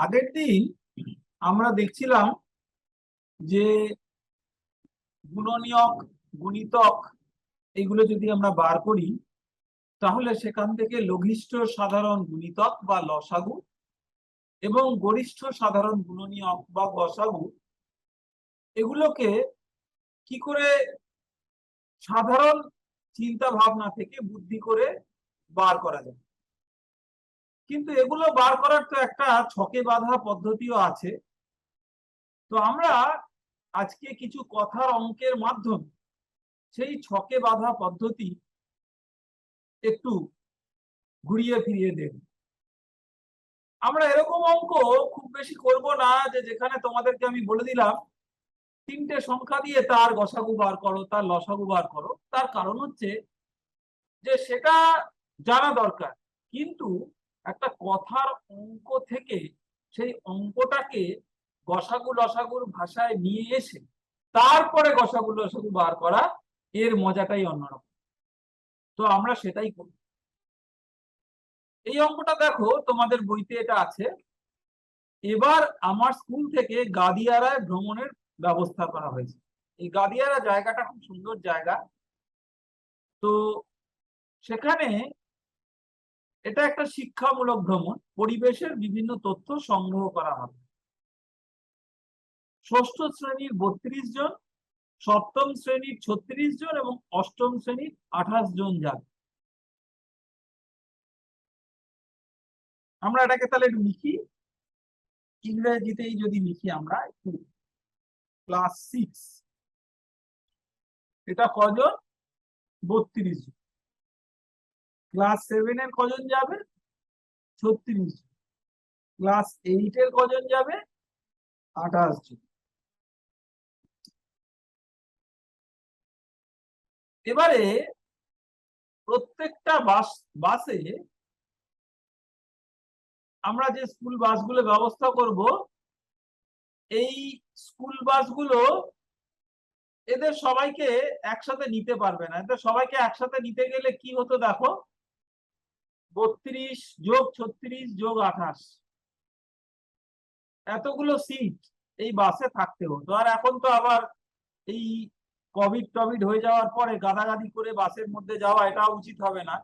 আগের দিন আমরা দেখছিলাম যে গুণনীয়ক, গুণিতক এগুলো যদি আমরা বার করি তাহলে সেখান থেকে লঘিষ্ঠ সাধারণ গুণিতক বা লসাগু এবং গরিষ্ঠ সাধারণ গুণনীয়ক বা গসাগু এগুলোকে কি করে সাধারণ চিন্তা ভাবনা থেকে বুদ্ধি করে বার করা যায়। কিন্তু এগুলো বার করার তো একটা ছকে বাঁধা পদ্ধতিও আছে। তো আমরা আজকে কিছু কথার অঙ্কের মাধ্যমে সেই ছকে বাঁধা পদ্ধতি একটু ঘুরিয়ে ফিরিয়ে দেব। আমরা এরকম অঙ্ক খুব বেশি করব না যে যেখানে তোমাদেরকে আমি বলে দিলাম তিনটে সংখ্যা দিয়ে তার গসাগু বার করো, তার লসাগু বার করো। তার কারণ হচ্ছে যে সেটা জানা দরকার, কিন্তু একটা কথার অঙ্ক থেকে সেই অঙ্কটাকে গসাগু লসাগুর ভাষায় নিয়ে এসে তারপরে গসাগু লসাগু বার করা, এর মজাটাই অন্যরকম। তো আমরা সেটাই করি। এই অঙ্কটা দেখো তোমাদের বইতে এটা আছে। এবার আমার স্কুল থেকে গাদিয়ারায় ভ্রমণের ব্যবস্থা করা হয়েছে। এই গাদিয়ারা জায়গাটা খুব সুন্দর জায়গা। তো সেখানে এটা একটা শিক্ষামূলক ভ্রমণ, পরিবেশের বিভিন্ন তথ্য সংগ্রহ করা হবে। ষষ্ঠ শ্রেণীর 32 জন, সপ্তম শ্রেণীর 36 জন এবং অষ্টম শ্রেণীর 28 জন যাবে। আমরা এটাকে তাহলে একটু লিখি, ইংরেজিতেই যদি লিখি আমরা একটু, ক্লাস 6 এটা কজন? 32 জন। ক্লাস 7 এর কজন যাবে? 36 জন। ক্লাস 8 এর কজন যাবে? 28 জন। এবারে প্রত্যেকটা বাসে আমরা যে স্কুল বাসগুলো ব্যবস্থা করব, এই স্কুল বাসগুলো এদের সবাইকে একসাথে নিতে পারবে না। এদের সবাইকে একসাথে নিতে গেলে কি হতো দেখো, 32 যোগ 36 যোগ 28, এতগুলো সিট এই বাসে থাকতে হতো। আর এখন তো আবার এই কোভিড হয়ে যাওয়ার পরে গাদাগাদি করে বাসের মধ্যে যাওয়া এটা উচিত হবে না।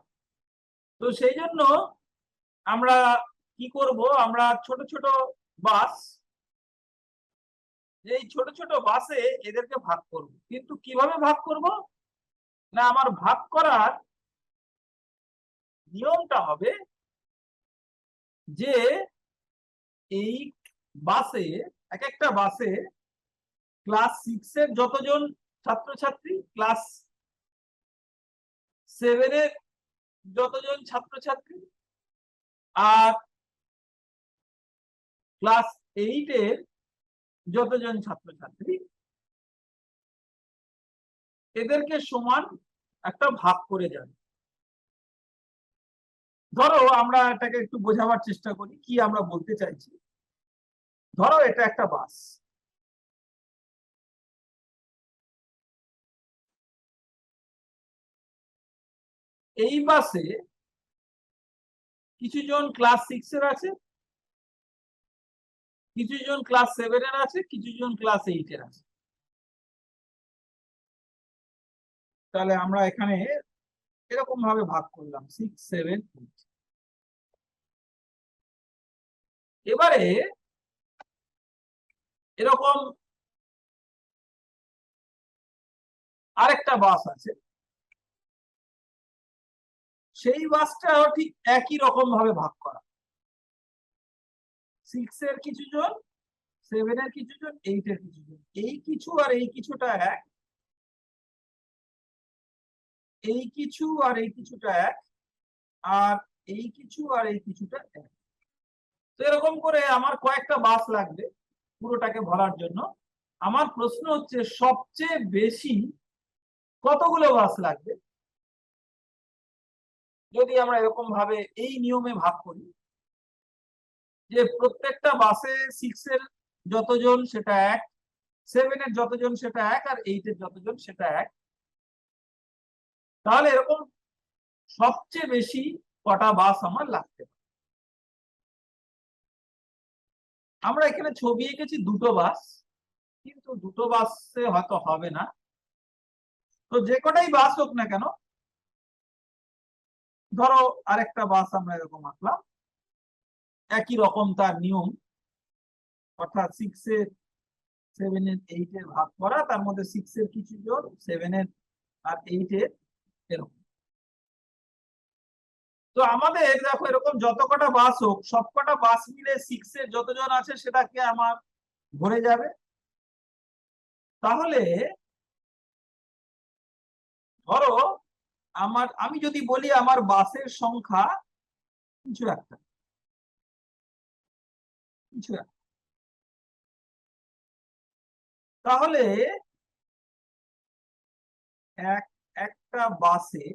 তো সেই জন্য আমরা কি করব, আমরা ছোট ছোট বাস, এই ছোট ছোট বাসে এদেরকে ভাগ করব। কিন্তু কিভাবে ভাগ করব না, আমার ভাগ করার নিয়মটা হবে যে এই বাসে, এক একটা বাসে ক্লাস 6 এর যতজন ছাত্রছাত্রী, ক্লাস 7 এর যতজন ছাত্রছাত্রী, আর ক্লাস 8 এর যতজন ছাত্রছাত্রী, এদেরকে সমান একটা ভাগ করে যাবে। ধরো আমরা এটাকে একটু বোঝাবার চেষ্টা করি কি আমরা বলতে চাইছি। ধরো এটা একটা বাস, এই বাসে কিছু জন ক্লাস 6 এর আছে, কিছু জন ক্লাস 7 এর আছে, কিছু জন ক্লাস 8 এর আছে। তাহলে আমরা এখানে এরকম ভাবে ভাগ করলাম 6 7 8। এবারে এরকম আরেকটা বাস আছে, সেই বাসটাও ঠিক একই রকম ভাবে ভাগ করা। 6 এর কিছু জন, 7 এর কিছু জন, 8 এর কিছু জন। এই কিছু আর এই কিছুটা এক, এই কিছু আর এই কিছুটা এক, আর এই কিছু আর এই কিছুটা এক। তো এরকম করে আমার কয়েকটা বাস লাগবে পুরোটাকে ভরার জন্য। আমার প্রশ্ন হচ্ছে সবচেয়ে বেশি কতগুলো বাস লাগবে যদি আমরা এরকম ভাবে এই নিয়মে ভাগ করি যে প্রত্যেকটা বাসে 6 এর যতজন সেটা এক, 7 এর যতজন সেটা এক, আর 8 এর যতজন সেটা এক। তাহলে এরকম সবচেয়ে বেশি কটা বাস আমার লাগতে পারে। আমরা এখানে ছবি এঁকেছি দুটো বাস, কিন্তু দুটো বাসে হয়তো হবে না। তো যে কটাই বাস হোক না কেন, ধরো আরেকটা বাস আমরা এরকম আঁকলাম, একই রকম তার নিয়ম, অর্থাৎ 6 এর 7 এর 8 এর ভাগ করা, তার মধ্যে 6 এর কিছু জন, 7 এর আর 8 এর এরকম। তো আমাদের দেখো এরকম যত কটা বাস হোক, সব কটা বাস মিলে 6 এর যতজন আছে সেটাকে আমার ভরে যাবে। তাহলে ধরো আমি যদি বলি আমার বাসের সংখ্যা কিছু একটা, তাহলে একটা বাসে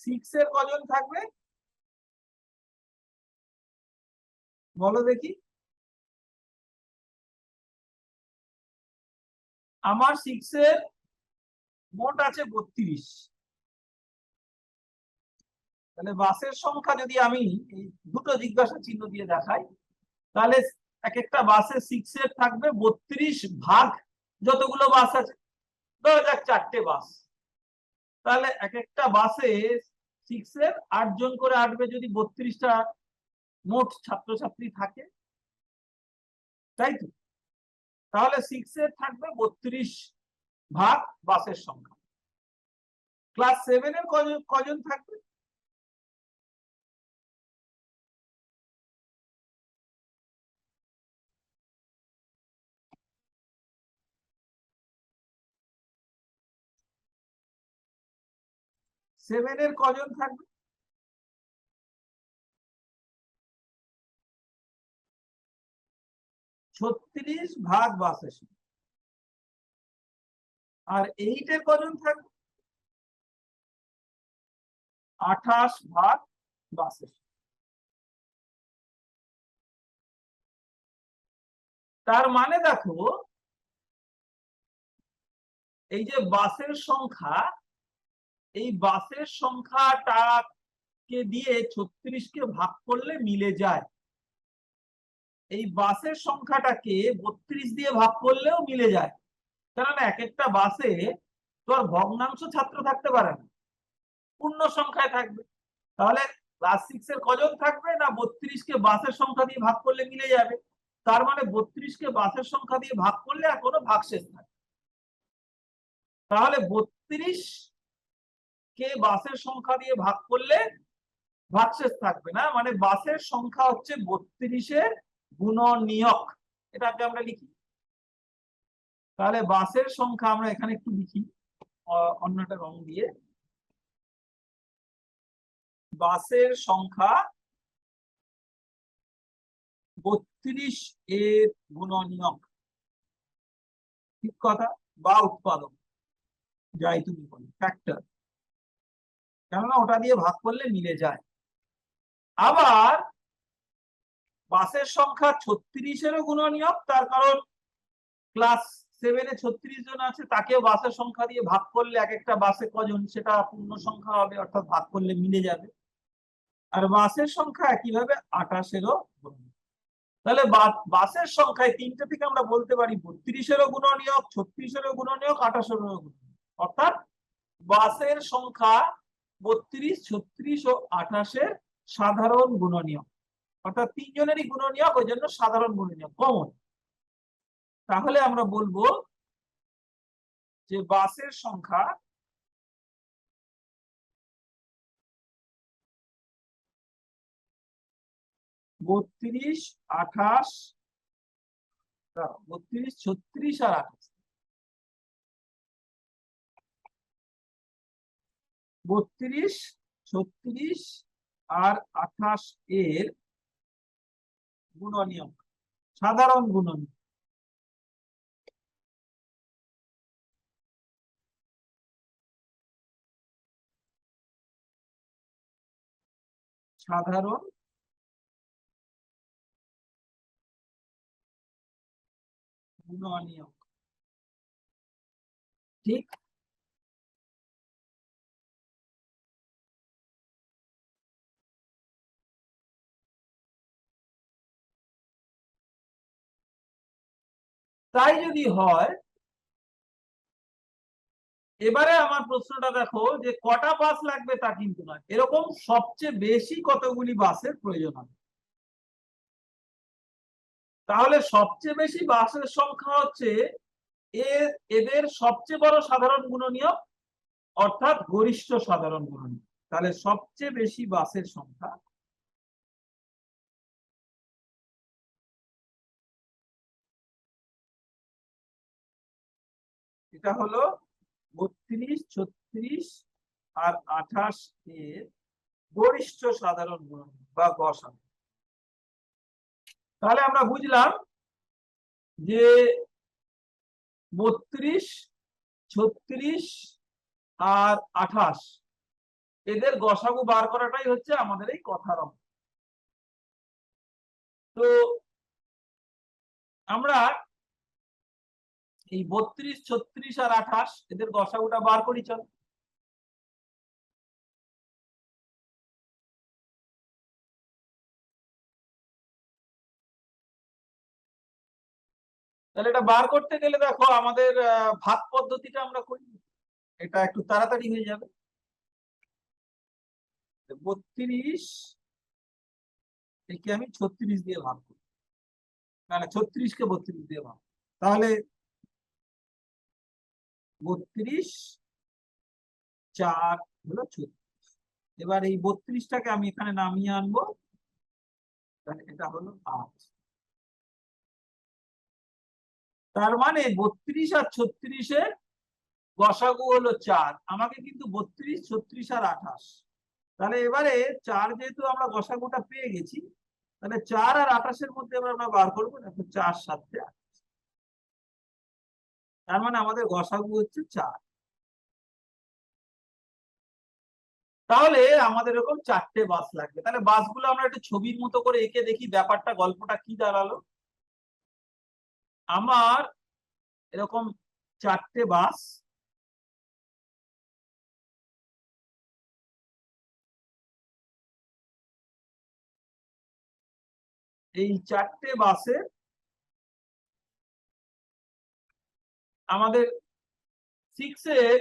6 এর কজন থাকবে বলো দেখি? আমার 6 এর মোট আছে 32। তাহলে বাসের সংখ্যা যদি আমি এই দুটো জিজ্ঞাসা চিহ্ন দিয়ে দেখাই, তাহলে এক একটা বাসে 6 এর থাকবে 32 ভাগ যতগুলো বাস আছে, ধরা যাক 4টে বাস, তাহলে এক একটা বাসে 6 এর 8 জন করে আসবে যদি 32টা মোট ছাত্রছাত্রী থাকে, তাই তো? তাহলে 6 এর থাকবে 32 ভাগ বাসের সংখ্যা। ক্লাস 7 এর কজন থাকবে? সেভেনের কজন থাকবে? 36 ভাগ বাসের সংখ্যা। আর 8 এর কজন থাকবে? 28 ভাগ বাসের সংখ্যা। তার মানে দেখো, এই যে বাসের সংখ্যা, এই বাসের সংখ্যাটাকে দিয়ে 36 কে ভাগ করলে মিলে যায়। এই বাসের সংখ্যাটাকে 32 দিয়ে ভাগ করলেও মিলে যায়, কারণ এক একটা বাসে তো আর ভগ্নাংশ ছাত্র থাকতে পারে না, পূর্ণ সংখ্যায় থাকবে। তাহলে ক্লাস 6 এর কজন থাকবে না, 32 কে বাসের সংখ্যা দিয়ে ভাগ করলে মিলে যাবে। তার মানে 32 কে বাসের সংখ্যা দিয়ে ভাগ করলে আর কোনো ভাগশেষ থাকবে। তাহলে 32 কে বাসের সংখ্যা দিয়ে ভাগ করলে ভাগশেষ থাকবে না, মানে বাসের সংখ্যা হচ্ছে 32-এর গুণনীয়ক। এটাকে আমরা লিখি। তাহলে বাসের সংখ্যা আমরা এখানে একটু লিখি অন্যটা রং দিয়ে। বাসের সংখ্যা 32 এর গুণনীয়ক, ঠিক কথা, বা উৎপাদক, যাই তুমি বলো, ফ্যাক্টর, কেননা ওটা দিয়ে ভাগ করলে মিলে যায়। আবার বাসের সংখ্যা 36-এরও গুণনীয়ক, তার কারণ ক্লাস 7-এ 36 জন আছে, তাকেও বাসের সংখ্যা দিয়ে ভাগ করলে এক একটা বাসে কজন সেটা পূর্ণ সংখ্যা হবে, অর্থাৎ ভাগ করলে মিলে যাবে। আর বাসের সংখ্যা একইভাবে 28-এরও গুণনীয়ক। তাহলে বাসের সংখ্যায় তিনটে থেকে আমরা বলতে পারি 32-এরও গুণনীয়ক, 36-এরও গুণনীয়ক, 28-এরও গুণনীয়ক। অর্থাৎ বাসের সংখ্যা 32, 36 ও 28-এর সাধারণ গুণনীয়ক, অর্থাৎ তিনজনেরই গুণনীয়ক, ওই জন্য সাধারণ গুণনীয়ক কমন। তাহলে আমরা বলবো যে বাসের সংখ্যা 32, 28, 32, 36 আর 28, 32, 36 আর 28 এর গুণনীয়ক, সাধারণ গুণনীয়ক। সাধারণ গুণনীয়ক, ঠিক। তাই যদি হয়, এবারে আমার প্রশ্নটা দেখো যে কটা বাস লাগবে তা কিন্তু নয়, এরকম সবচেয়ে বেশি কতগুলি বাসের প্রয়োজন হবে। তাহলে সবচেয়ে বেশি বাসের সংখ্যা হচ্ছে এদের সবচেয়ে বড় সাধারণ গুণনীয়ক, অর্থাৎ গরিষ্ঠ সাধারণ গুণনীয়ক। তাহলে সবচেয়ে বেশি বাসের সংখ্যা এটা হলো 32, 36 আর 28 এর গরিষ্ঠ সাধারণ গুণনীয়ক বা গসাগু। তাহলে আমরা বুঝলাম যে 32, 36 আর 28 এদের গসাগু বার করাটাই হচ্ছে আমাদের এই কথার অঙ্ক। তো আমরা এই 32, 36 আর 28 এদের গসাগুটা বার করি চল। তাহলে এটা বার করতে গেলে দেখো আমাদের ভাগ পদ্ধতিটা আমরা করি, এটা একটু তাড়াতাড়ি হয়ে যাবে। 32 একে আমি 36 দিয়ে ভাগ করি, মানে 36 কে 32 দিয়ে ভাগ, তাহলে 32 4 হলো 36। এবার এই 32টাকে আমি এখানে নামিয়ে আনবো, তাহলে এটা হলো 8। তার মানে 32 আর 36-এর গসাগু হলো 4। আমাকে কিন্তু 32, 36 আর 28, তাহলে এবারে 4 যেহেতু আমরা গসাগুটা পেয়ে গেছি, তাহলে 4 আর 28-এর মধ্যে এবার আমরা বার করবো, দেখো 4 7 8। তার মানে আমাদের গসাগু হচ্ছে 4। তাহলে আমাদের এরকম 4টে বাস লাগবে। তাহলে বাসগুলো আমরা একটু ছবির মতো করে এঁকে দেখি ব্যাপারটা, গল্পটা কি দাঁড়ালো। আমার এরকম 4টে বাস, এই 4টে বাসে আমাদের 6 এর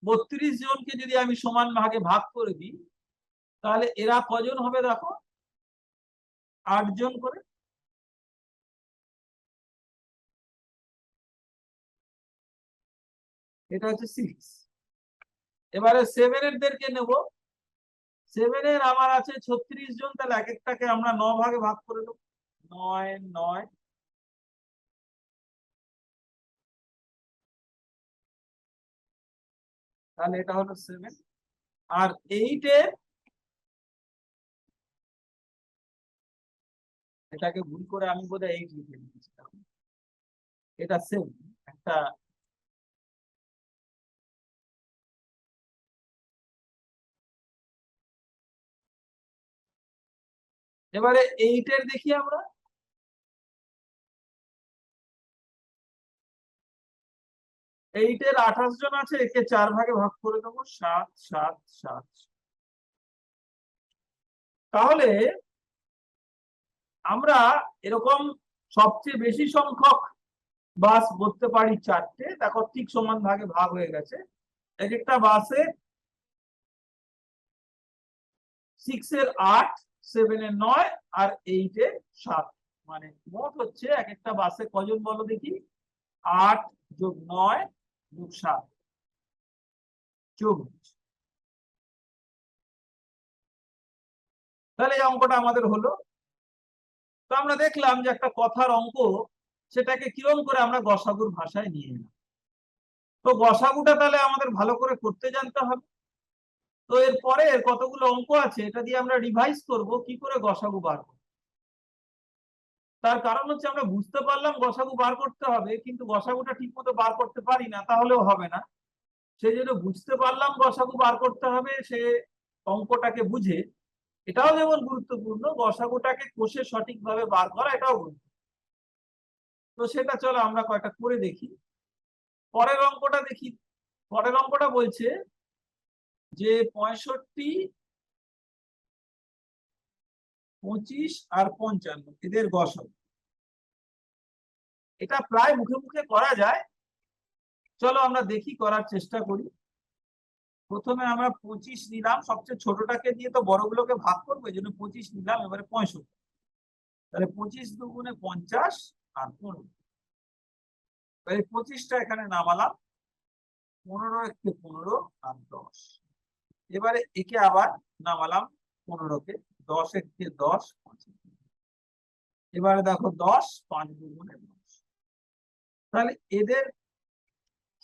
32 জনকে যদি আমি সমান ভাগে ভাগ করে দিই, তাহলে এরা কজন হবে দেখো, 8 জন করে। এটা হচ্ছে 6। এবারে 7 এরদেরকে নেব, 7 এর আমার আছে 36 জন, তাহলে এক একটাকে আমরা 9 ভাগে ভাগ করে দেবো, 9 9। তাহলে এটা হলো 7। আর 8 এর, এটাকে ভুল করে আমি বোধহয় 8 লিখে দিয়েছি, এটা 7 একটা। এবারে 8 এর দেখি আমরা, 8 এর 28 জন আছে, একে 4 ভাগে ভাগ করে দেবো, 7 7 7। তাহলে আমরা এরকম সবচেয়ে বেশি সংখ্যক বাস বলতে পারি 4টে। দেখো ঠিক সমান ভাগে ভাগ হয়ে গেছে, এক একটা বাসে 6 এর 8, 7 এর 9 আর 8 এর 7, মানে মোট হচ্ছে এক একটা বাসে কজন বলো দেখি, 8 যোগ 9 যোগ 7, 24। তাহলে এই অঙ্কটা আমাদের হলো। তো আমরা দেখলাম যে একটা কথার অঙ্ক, সেটাকে কিরকম করে আমরা গসাগুর ভাষায় নিয়ে এলাম। তো গসাগুটা তাহলে আমাদের ভালো করে করতে জানতে হবে। তো এরপরে কতগুলো অঙ্ক আছে, এটা দিয়ে আমরা রিভাইজ করব কি করে গসাগু বার করব। তার কারণ হচ্ছে আমরা বুঝতে পারলাম গসাগু বার করতে হবে, কিন্তু গসাগুটা ঠিক মতো বার করতে পারি না, তাহলেও হবে না। সেই জন্য বুঝতে পারলাম গসাগু বার করতে হবে, সে অঙ্কটাকে বুঝে এটাও যেমন গুরুত্বপূর্ণ, গসাগুটাকে কষে সঠিকভাবে বার করা এটাও গুরুত্বপূর্ণ। তো সেটা চলো আমরা কয়েকটা করে দেখি। পরের অঙ্কটা দেখি। পরের অঙ্কটা বলছে যে 65, 25 আর 55 এদের গসাগু। এটা প্রায় মুখে মুখে করা যায়, চলো আমরা দেখি, করার চেষ্টা করি। প্রথমে আমরা 25 নিলাম, সবচেয়ে ছোটটাকে দিয়ে তো বড়গুলোকে ভাগ করবো, এই জন্য 25 নিলাম। এবারে 65, তাহলে 25 দুগুণে 50 আর 15, এই 25টা এখানে নামালাম, 15 একে 15 আর 10। এবারে একে আবার নামালাম 15কে, 10 একে 10, এবারে দেখো 10, 5 দুগুণে 10। তাহলে এদের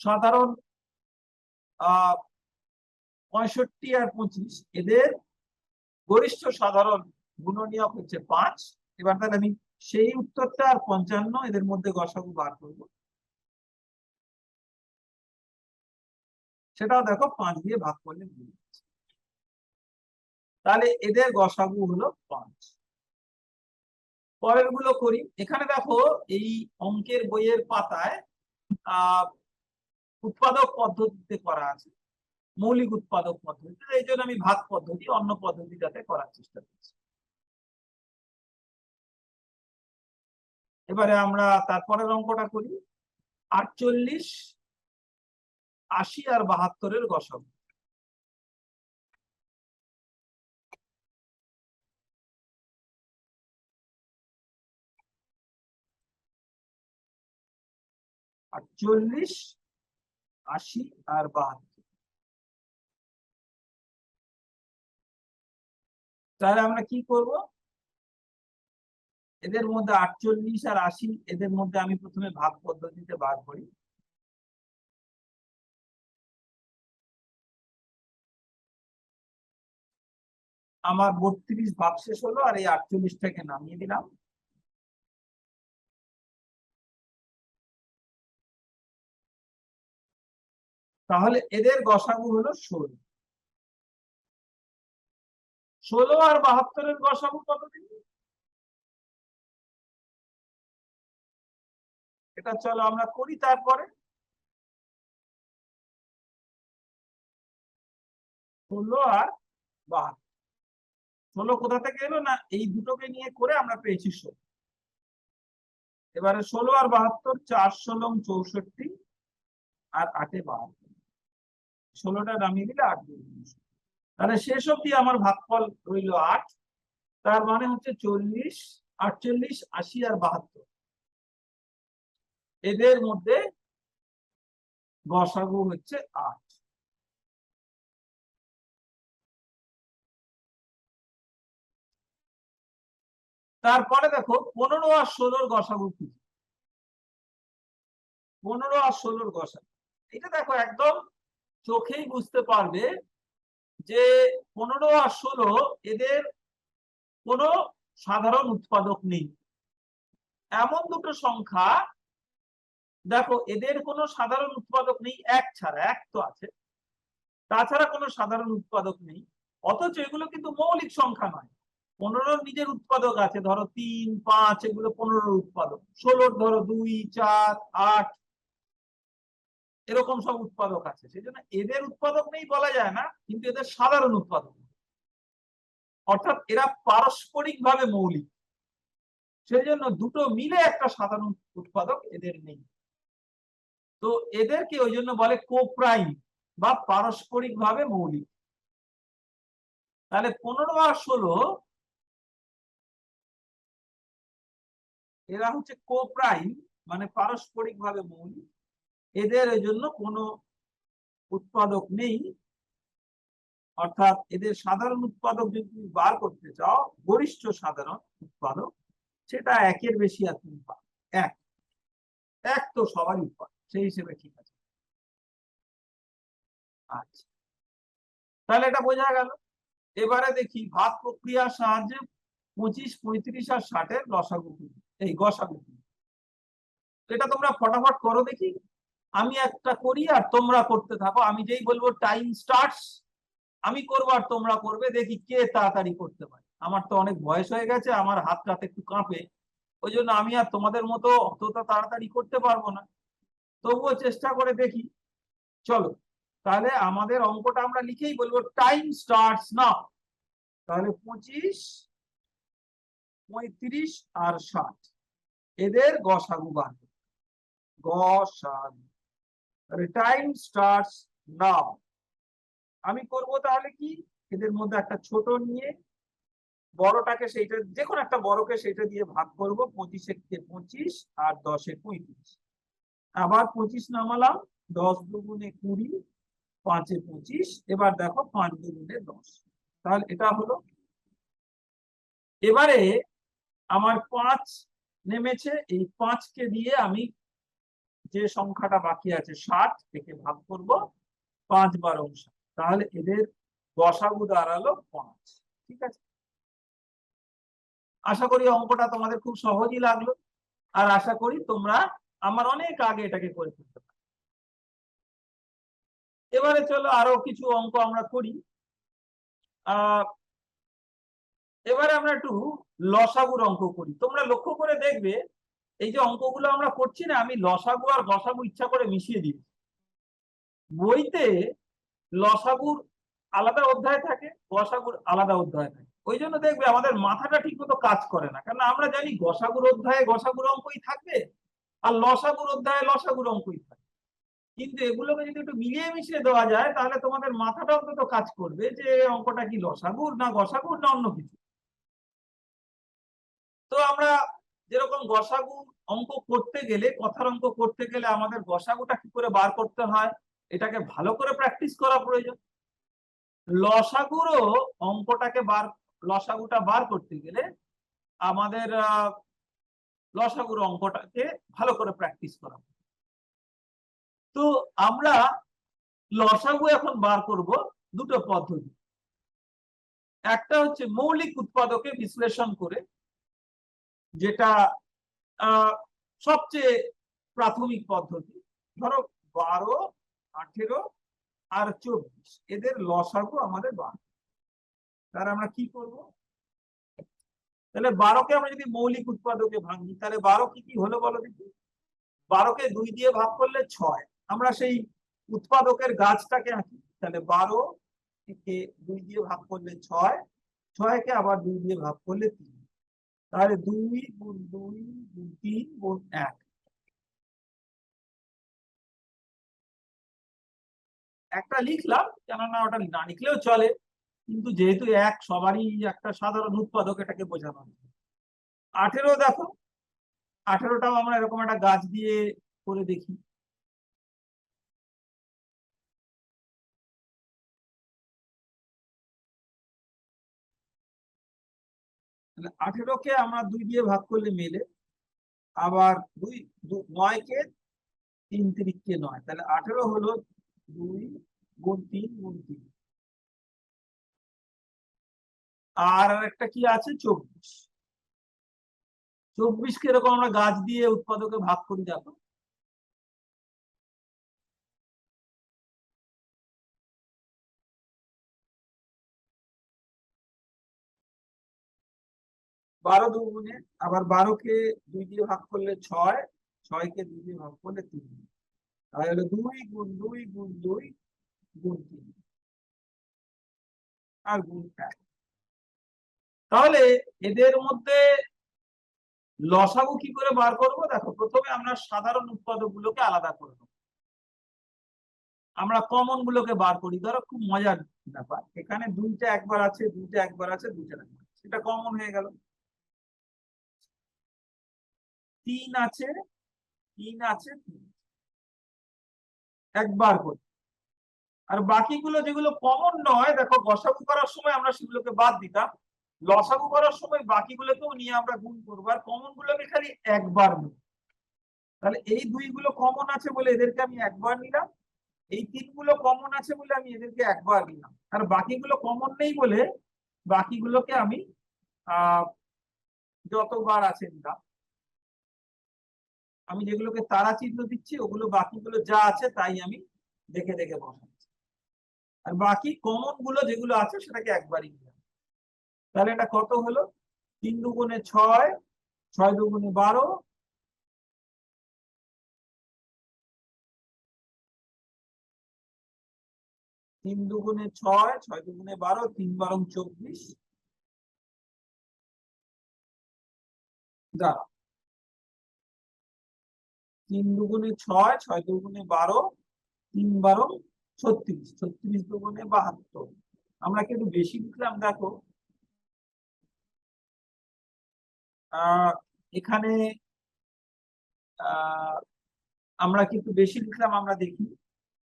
সাধারণ 65 আর 25, এদের গরিষ্ঠ সাধারণ গুণনীয়ক হচ্ছে 5। এবার তাহলে আমি সেই উত্তরটা আর 55 এদের মধ্যে গসাগু বার করবো, সেটাও দেখো 5 দিয়ে ভাগ করলে মিলে যাচ্ছে। তাহলে এদের গসাগু হলো 5। পরের গুলো করি। এখানে দেখো এই অঙ্কের বইয়ের পাতায় উৎপাদক পদ্ধতিতে করা আছে, মৌলিক উৎপাদক পদ্ধতি, এই জন্য আমি ভাগ পদ্ধতি, অন্য পদ্ধতিটাতে করার চেষ্টা করছি। এবারে আমরা তারপরের অঙ্কটা করি। 48, 80 আর 72-এর গসাগু। আর 40, 80 আর 72, তাহলে আমরা কি করব? এদের মধ্যে 48 আর 80, এদের মধ্যে আমি প্রথমে ভাগ পদ্ধতিতে বার করি। আমার 32 ভাগ শেষ হলো, আর এই 48টাকে নামিয়ে দিলাম। তাহলে এদের গসাগু হলো 16। 16 আর 72-এর গসাগু কত দিন? এটা চলো আমরা করি। তারপরে 16 আর 72, 16 কোথা থেকে এলো না, এই দুটোকে নিয়ে করে আমরা পেয়েছি 16। এবারে 16 আর 72, 4 16 64 আর 8 72, 16টা নামিয়ে দিলে 8 2 19। তাহলে শেষ অব্দি আমার ভাগফল রইল 8। তার মানে হচ্ছে 40, 48, 80 আর 72, এদের মধ্যে গসাগু হচ্ছে 8। তারপরে দেখো 15 আর 16-র গসাগু কি? 15 আর 16-র গসাগু, এটা দেখো একদম চোখেই বুঝতে পারবে যে 15 আর 16 এদের কোনো সাধারণ উৎপাদক নেই। এমন দুটো সংখ্যা দেখো, এদের কোনো সাধারণ উৎপাদক নেই, এক ছাড়া, এক তো আছে, তাছাড়া কোনো সাধারণ উৎপাদক নেই। অথচ এগুলো কিন্তু মৌলিক সংখ্যা নয়। 15-র নিজের উৎপাদক আছে, ধরো 3, 5, এগুলো 15-র উৎপাদক। 16-র ধরো 2, 4, 8, এরকম সব উৎপাদক আছে। সেই জন্য এদের উৎপাদক নেই বলা যায় না, কিন্তু এদের সাধারণ উৎপাদক, অর্থাৎ এরা পারস্পরিক ভাবে মৌলিক। সেই জন্য দুটো মিলে একটা সাধারণ উৎপাদক এদের নেই। তো এদেরকে ওই জন্য বলে কোপ্রাইম বা পারস্পরিক ভাবে মৌলিক। তাহলে 15 আর 16 এরা হচ্ছে কোপ্রাইম, মানে পারস্পরিক ভাবে মৌলিক। এদের ওই জন্য কোনো উৎপাদক নেই, অর্থাৎ এদের সাধারণ উৎপাদক যদি তুমি বার করতে চাও, গরিষ্ঠ সাধারণ উৎপাদক, সেটা 1-এর বেশি আর তুমি পাবে। এক তো সবারই উৎপাদক, সেই হিসেবে ঠিক আছে। আচ্ছা, তাহলে এটা বোঝা গেল। এবারে দেখি ভাগ প্রক্রিয়ার সাহায্যে 25, 35 আর 60-এর লসাগু, এই গসাগু। এটা তোমরা ফটাফট করো দেখি। আমি একটা করি আর তোমরা করতে থাকো। আমি যেই বলবো টাইম স্টার্টস, আমি করবো আর তোমরা করবে, দেখি কে তাড়াতাড়ি করতে পারে। আমার তো অনেক বয়স হয়ে গেছে, আমার হাতটাতে একটু কাঁপে, ওই জন্য আমি আর তোমাদের মতো অতটা তাড়াতাড়ি করতে পারবো না, তবুও চেষ্টা করে দেখি। চলো, তাহলে আমাদের অঙ্কটা আমরা লিখেই বলবো টাইম স্টার্টস নাও। তাহলে 25, 35 আর 60, এদের গসাগু বার। গসাগু। Time starts now. আমি করব তাহলে কি, এদের মধ্যে একটা ছোট নিয়ে বড়টাকে সেইটা যে কোনো একটা বড়কে সেইটা দিয়ে ভাগ করব। 25 এ 25 আর 10 এ 35। আবার 25 নামালাম, 10 দুগুণে 20, 5 এ 25। এবার দেখো 5 দুগুণে 10। তাহলে এটা হলো। এবারে আমার 5 নেমেছে, এই 5 কে দিয়ে আমি যে সংখ্যাটা বাকি আছে 60 থেকে ভাগ করব 5 বার 59। তাহলে এদের গসাগু দাঁড়ালো 5। ঠিক আছে, আশা করি অঙ্কটা তোমাদের খুব সহজই লাগলো, আর আশা করি তোমরা আমার অনেক আগে এটাকে করে ফেলতে পারো। এবারে চলো আরো কিছু অঙ্ক আমরা করি। এবারে আমরা একটু লসাগুর অঙ্ক করি। তোমরা লক্ষ্য করে দেখবে এই যে অঙ্কগুলো আমরা করছি না, আমি লসাগু আর গসাগু ইচ্ছা করে মিশিয়ে দিই। বইতে লসাগুর আলাদা অধ্যায় থাকে, গসাগুর আলাদা অধ্যায় থাকে। ওই জন্য দেখবে আমাদের মাথাটা ঠিক মতো কাজ করে না, কারণ আমরা জানি গসাগুর অধ্যায়ে গসাগুর অঙ্কই থাকবে আর লসাগুর অধ্যায়ে লসাগুর অঙ্কই থাকবে। কিন্তু এগুলোকে যদি একটু মিলিয়ে মিশিয়ে দেওয়া যায় তাহলে তোমাদের মাথাটা অন্তত কাজ করবে যে অঙ্কটা কি লসাগুর না গসাগুর না অন্য কিছু। তো আমরা যেরকম গসাগু অঙ্ক করতে গেলে, কথার অঙ্ক করতে গেলে আমাদের গসাগুটা কি করে বার করতে হয় এটাকে ভালো করে প্র্যাকটিস করা প্রয়োজন। লসাগুরও অঙ্কটাকে লসাগুটা বার করতে গেলে আমাদের লসাগুর অঙ্কটাকে ভালো করে প্র্যাকটিস করা। তো আমরা লসাগু এখন বার করব দুটো পদ্ধতি। একটা হচ্ছে মৌলিক উৎপাদকে বিশ্লেষণ করে, যেটা সবচেয়ে প্রাথমিক পদ্ধতি। ধরো 12, 18 আর 24 এদের লসাগু আমাদের বার। তাহলে আমরা কি করব, তাহলে 12কে আমরা যদি মৌলিক উৎপাদকে ভাঙি তাহলে 12 কি কি হলো বলো দেখি। 12কে 2 দিয়ে ভাগ করলে 6। আমরা সেই উৎপাদকের গাছটাকে আঁকি। তাহলে 12 কে 2 দিয়ে ভাগ করলে 6, 6 কে আবার 2 দিয়ে ভাগ করলে 3। তাহলে 2 গুণ 2 গুণ 3 গুণ 1। একটা লিখলাম, কেননা ওটা না লিখলেও চলে, কিন্তু যেহেতু এক সবারই একটা সাধারণ উৎপাদক এটাকে বোঝানো। 18 দেখো, 18টাও আমরা এরকম একটা গাছ দিয়ে করে দেখি। তাহলে 18কে আমরা 2 দিয়ে ভাগ করলে মেলে। আবার 9 কে 3 3 9। তাহলে 18 হলো 2 গুণ 3 গুণ 3। আর একটা কি আছে 24। 24 কে এরকম আমরা গাছ দিয়ে উৎপাদকে ভাগ করি। দেখো 12 দুগুণে, আবার 12কে 2 দিয়ে ভাগ করলে 6, 6কে 2 দিয়ে ভাগ করলে 3। তাহলে হলো 2 গুণ 2 গুণ 2 গুণ 3 আর গুণ 1। তাহলে এদের মধ্যে লসাগু কি করে বার করব, দেখো প্রথমে আমরা সাধারণ উৎপাদক গুলোকে আলাদা করব। আমরা কমন গুলোকে বার করি। ধরো খুব মজার ব্যাপার, এখানে 2টা একবার আছে, 2টা একবার আছে, 2টা একবার আছে, এটা কমন হয়ে গেল। 3 আছে, 3 আছে, 3 একবার করি। আর বাকিগুলো যেগুলো কমন নয়, দেখো গসাগু করার সময় আমরা সেগুলোকে বাদ দিতাম, লসাগু করার সময় বাকিগুলোকেও নিয়ে আমরা গুণ করবো, আর কমন গুলোকে খালি একবার নেব। তাহলে এই 2 গুলো কমন আছে বলে এদেরকে আমি একবার নিলাম, এই 3 গুলো কমন আছে বলে আমি এদেরকে একবার নিলাম, আর বাকিগুলো কমন নেই বলে বাকিগুলোকে আমি যতবার আছে নিলাম। আমি যেগুলোকে তারা চিহ্ন দিচ্ছি ওগুলো বাকিগুলো যা আছে তাই আমি দেখে দেখে বসাচ্ছি, আর বাকি কমন গুলো যেগুলো আছে সেটাকে একবারই নিলাম। তাহলে এটা কত হলো, 3 দুগুণে 6, 6 দুগুণে 12, 3 দুগুণে 6, 6 দুগুণে 12, 3 বারং 24। দাঁড়া, 3 দুগুণে 6, 6 দুগুণে 12, 3 12 36, 36 দুগুণে 72। আমরা কিন্তু বেশি লিখলাম, দেখো এখানে আমরা কিন্তু বেশি লিখলাম, আমরা দেখি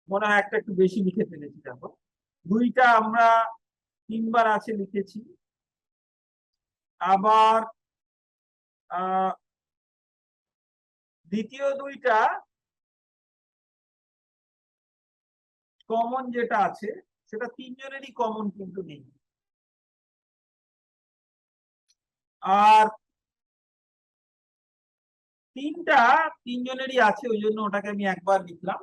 মনে হয় একটা একটু বেশি লিখে ফেলেছি। দেখো দুইটা আমরা 3 বার আছে লিখেছি, আবার দ্বিতীয় দুইটা কমন যেটা আছে সেটা তিনজনেরই কমন কিন্তু নেই। আর তিনটা তিনজনেরই আছে, ওই জন্য ওটাকে আমি একবার লিখলাম।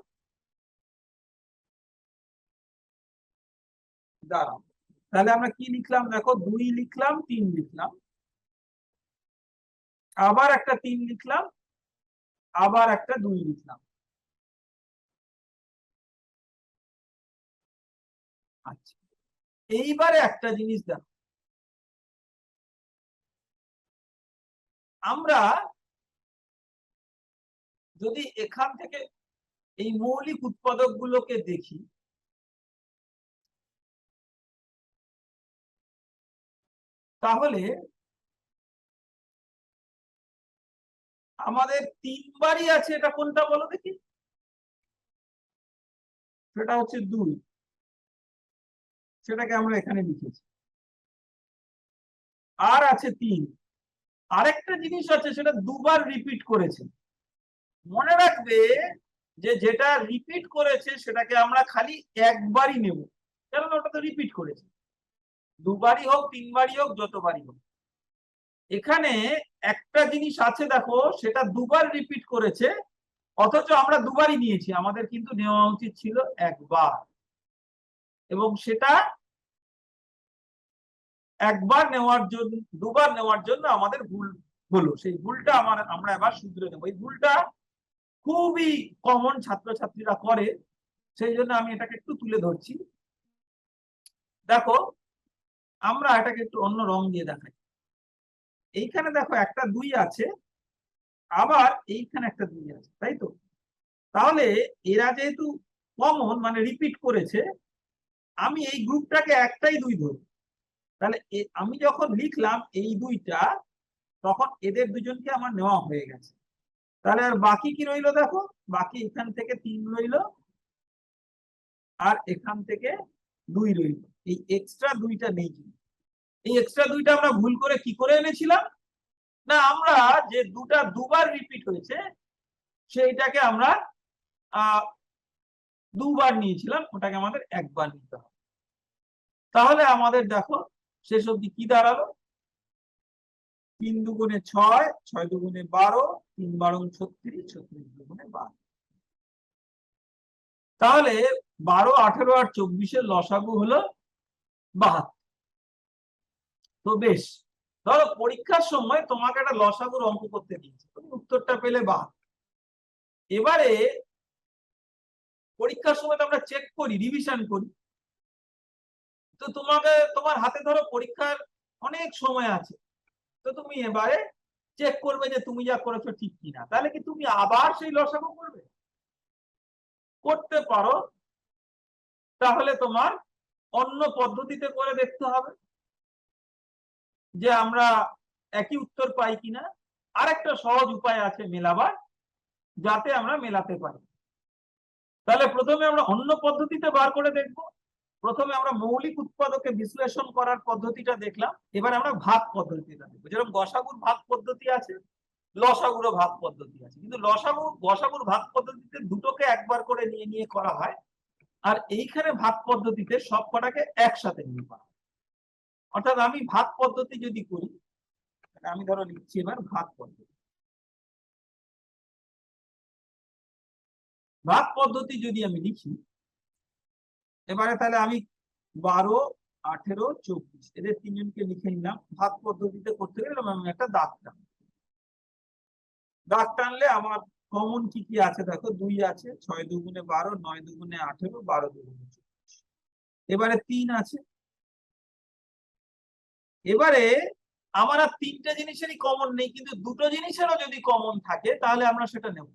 দাঁড়াও, তাহলে আমরা কি লিখলাম? দেখো 2 লিখলাম, 3 লিখলাম, আবার একটা 3 লিখলাম, আবার একটা 2 লিখলাম। আচ্ছা, এইবারে একটা জিনিস দেখো, আমরা যদি এখান থেকে এই মৌলিক উৎপাদক গুলোকে দেখি, তাহলে আমাদের 3 বারই আছে। এটা কোনটা বলো দেখি? সেটা হচ্ছে 2, সেটাকে আমরা এখানে লিখেছি। আর আছে 3, আরেকটা জিনিস আছে সেটা দুবার রিপিট করেছে। মনে রাখবে যে যেটা রিপিট করেছে সেটাকে আমরা খালি একবারই নেব, কারণ ওটা তো রিপিট করেছে। দুবারই হোক, 3 বারই হোক, যতবারই হোক। এখানে একটা জিনিস আছে দেখো, সেটা দুবার রিপিট করেছে, অথচ আমরা দুবারই নিয়েছি। আমাদের কিন্তু নেওয়া উচিত ছিল একবার, এবং সেটা একবার নেওয়ার জন্য, দুবার নেওয়ার জন্য আমাদের ভুল হলো। সেই ভুলটা আমরা এবার শুধরে নেব। এই ভুলটা খুবই কমন, ছাত্রছাত্রীরা করে, সেই জন্য আমি এটাকে একটু তুলে ধরছি। দেখো আমরা এটাকে একটু অন্য রং দিয়ে দেখাই। এইখানে দেখো একটা 2 আছে, আবার এইখানে একটা 2 আছে, তাই তো? তাহলে এরা যেহেতু কমন মানে রিপিট করেছে, আমি এই গ্রুপটাকে একটাই 2 ধরি। তাহলে আমি যখন লিখলাম এই 2টা, তখন এদের দুজনকে আমার নেওয়া হয়ে গেছে। তাহলে আর বাকি কি রইলো? দেখো বাকি এখান থেকে 3 রইলো, আর এখান থেকে 2 রইলো। এই এক্সট্রা 2টা নেই। এই এক্সট্রা 2টা আমরা ভুল করে কি করে এনেছিলাম? না, আমরা যে দুবার রিপিট হয়েছে সেইটাকে আমরা দুবার নিয়েছিলাম, ওটাকে আমাদের একবার নিতে হবে। তাহলে আমাদের দেখো শেষ অবধি কি দাঁড়ালো? 3 দুগুণে 6, 6 দুগুণে 12, 3 12 36, 36 দুগুণে 12। তাহলে 12, 18 আর 24-এর লসাগু হলো 72। তো বেশ, ধরো পরীক্ষার সময় তোমাকে একটা লসাগুর অঙ্ক করতে দিয়েছে, তুমি উত্তরটা পেলে 72। এবারে পরীক্ষার সময় আমরা চেক করি, রিভিশন করি। তো তোমার হাতে ধরো পরীক্ষার অনেক সময় আছে, তো তুমি এবারে চেক করবে যে তুমি যা করেছো ঠিক কিনা। তাহলে কি তুমি আবার সেই লসাগু করবে? করতে পারো, তাহলে তোমার অন্য পদ্ধতিতে করে দেখতে হবে যে আমরা একই উত্তর পাই কিনা। আরেকটা সহজ উপায় আছে মেলাবার, যাতে আমরা মেলাতে পারি। তাহলে প্রথমে আমরা অন্য পদ্ধতিতে বার করে দেখব। প্রথমে আমরা মৌলিক উৎপাদকে বিশ্লেষণ করার পদ্ধতিটা দেখলাম, এবার আমরা ভাগ পদ্ধতিটা দেখবো। যেরকম গসাগুর ভাগ পদ্ধতি আছে, লসাগুরও ভাগ পদ্ধতি আছে, কিন্তু গসাগুর ভাগ পদ্ধতিতে দুটোকে একবার করে নিয়ে নিয়ে করা হয়, আর এইখানে ভাগ পদ্ধতিতে সব কটাকে একসাথে নিয়ে করা হয়। অর্থাৎ আমি ভাগ পদ্ধতি যদি করি, আমি ধরো লিখছি এবার ভাগ পদ্ধতি। ভাগ পদ্ধতি যদি আমি লিখি এবারে, তাহলে আমি 12, 18, 24 এদের তিনজনকে লিখে নিলাম। ভাগ পদ্ধতিতে করতে গেলে আমি একটা দাগ টানবো। দাগ টানলে আমার কমন কি কি আছে দেখো, 2 আছে, 6 দুগুণে 12, 9 দুগুণে 18, 12 দুগুণে 24। এবারে 3 আছে। এবারে আমার আর 3টে জিনিসেরই কমন নেই, কিন্তু দুটো জিনিসেরও যদি কমন থাকে তাহলে আমরা সেটা নেব।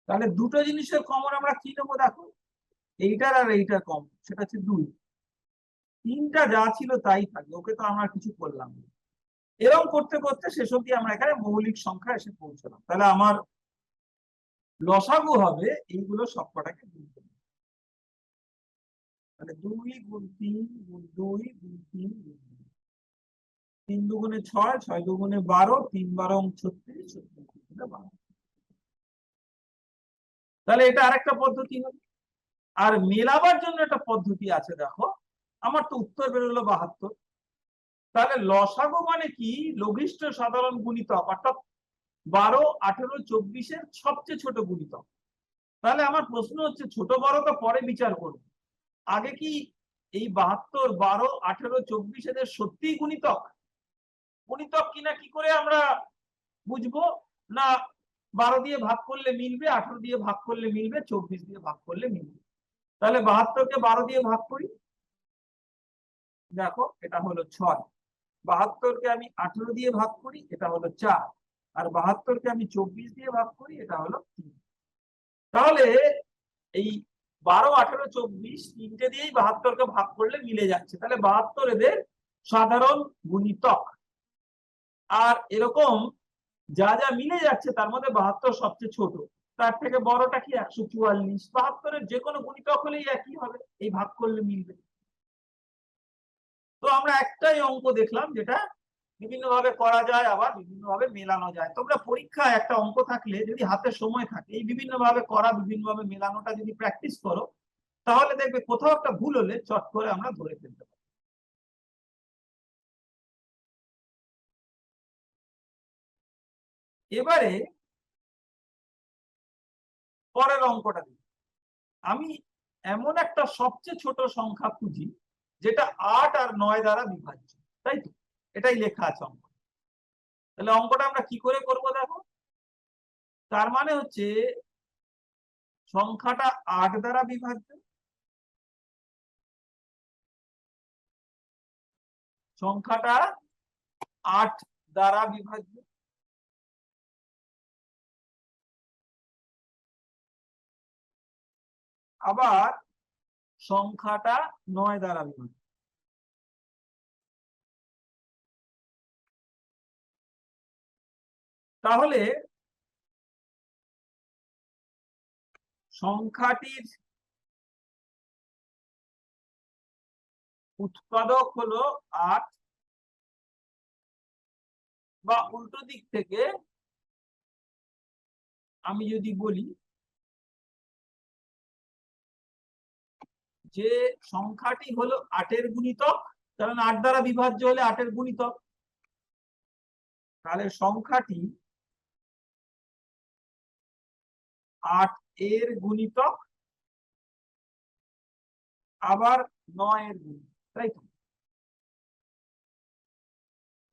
তাহলে দুটো জিনিসের কমন আমরা কি নেবো দেখো, এইটার আর এইটার কমন, সেটা হচ্ছে 2। 3টা যা ছিল তাই থাকবে, ওকে তো আমরা কিছু করলাম না। এরকম করতে করতে শেষ অবধি আমরা এখানে মৌলিক সংখ্যা এসে পৌঁছলাম। তাহলে আমার লসাগু হবে এইগুলো সবকটাকে গুণ করবে। তাহলে 2 গুণ 3 গুণ 2 গুণ 3 গুণ 2। 3 দুগুণে 6, 6 দুগুণে 12, 3 12 36, 36 12। তাহলে এটা আরেকটা পদ্ধতি হবে। আর মেলাবার জন্য একটা পদ্ধতি আছে দেখো, আমার তো উত্তর বেরোলো 72। তাহলে লসাগু মানে কি, লঘিষ্ঠ সাধারণ গুণিতক, অর্থাৎ 12, 18, 24-এর সবচেয়ে ছোট গুণিতক। তাহলে আমার প্রশ্ন হচ্ছে, ছোট বড় তো পরে বিচার করব, আগে কি এই 72, 12, 18, 24 এদের সত্যিই গুণিতক? গুণিতক কিনা কি করে আমরা বুঝবো? না 12 দিয়ে ভাগ করলে মিলবে, 18 দিয়ে ভাগ করলে মিলবে, 24 দিয়ে ভাগ করলে মিলবে। তাহলে 72কে 12 দিয়ে ভাগ করি, দেখো এটা হলো 6। 72কে আমি 18 দিয়ে ভাগ করি, এটা হলো 4। আর 72কে আমি 24 দিয়ে ভাগ করি, এটা হলো 3। তাহলে এই 12, 18, 24 তিনটে দিয়েই 72কে ভাগ করলে মিলে যাচ্ছে। তাহলে 72 এদের সাধারণ গুণিতক। আর এরকম যা যা মিলে যাচ্ছে তার মধ্যে 72 সবচেয়ে ছোট, তার থেকে বড়টা কি 144। 72-এর যে কোনো গুণিতক হলেই একই হবে, এই ভাগ করলে মিলবে। তো আমরা একটাই অঙ্ক দেখলাম যেটা বিভিন্ন ভাবে করা যায়, আবার বিভিন্ন ভাবে মেলানো যায়। তোমরা পরীক্ষায় একটা অঙ্ক থাকলে যদি হাতে সময় থাকে, এই বিভিন্ন ভাবে করা, বিভিন্ন ভাবে মেলানোটা যদি প্র্যাকটিস করো, তাহলে দেখবে কোথাও একটা ভুল হলে চট করে আমরা ধরে ফেলতে পারি। এবারে পরের অঙ্কটা দিই। আমি এমন একটা সবচেয়ে ছোট সংখ্যা খুঁজি যেটা 8 আর 9 দ্বারা বিভাজ্য, তাই তো? এটাই লেখা আছে অঙ্ক। তাহলে অঙ্কটা আমরা কি করে করব দেখো। তার মানে হচ্ছে সংখ্যাটা 8 দ্বারা বিভাজ্য, সংখ্যাটা 8 দ্বারা বিভাজ্য, আবার সংখ্যাটা 9 দ্বারা বিভাজ্য। তাহলে সংখ্যাটির উৎপাদক হলো 8, বা উল্টো দিক থেকে আমি যদি বলি যে সংখ্যাটি হলো 8-এর গুণিতক, কারণ 8 দ্বারা বিভাজ্য হলে 8-এর গুণিতক, তাহলে সংখ্যাটি 8 এর গুণিতক আবার 9 এর গুণিতক, তাই তো?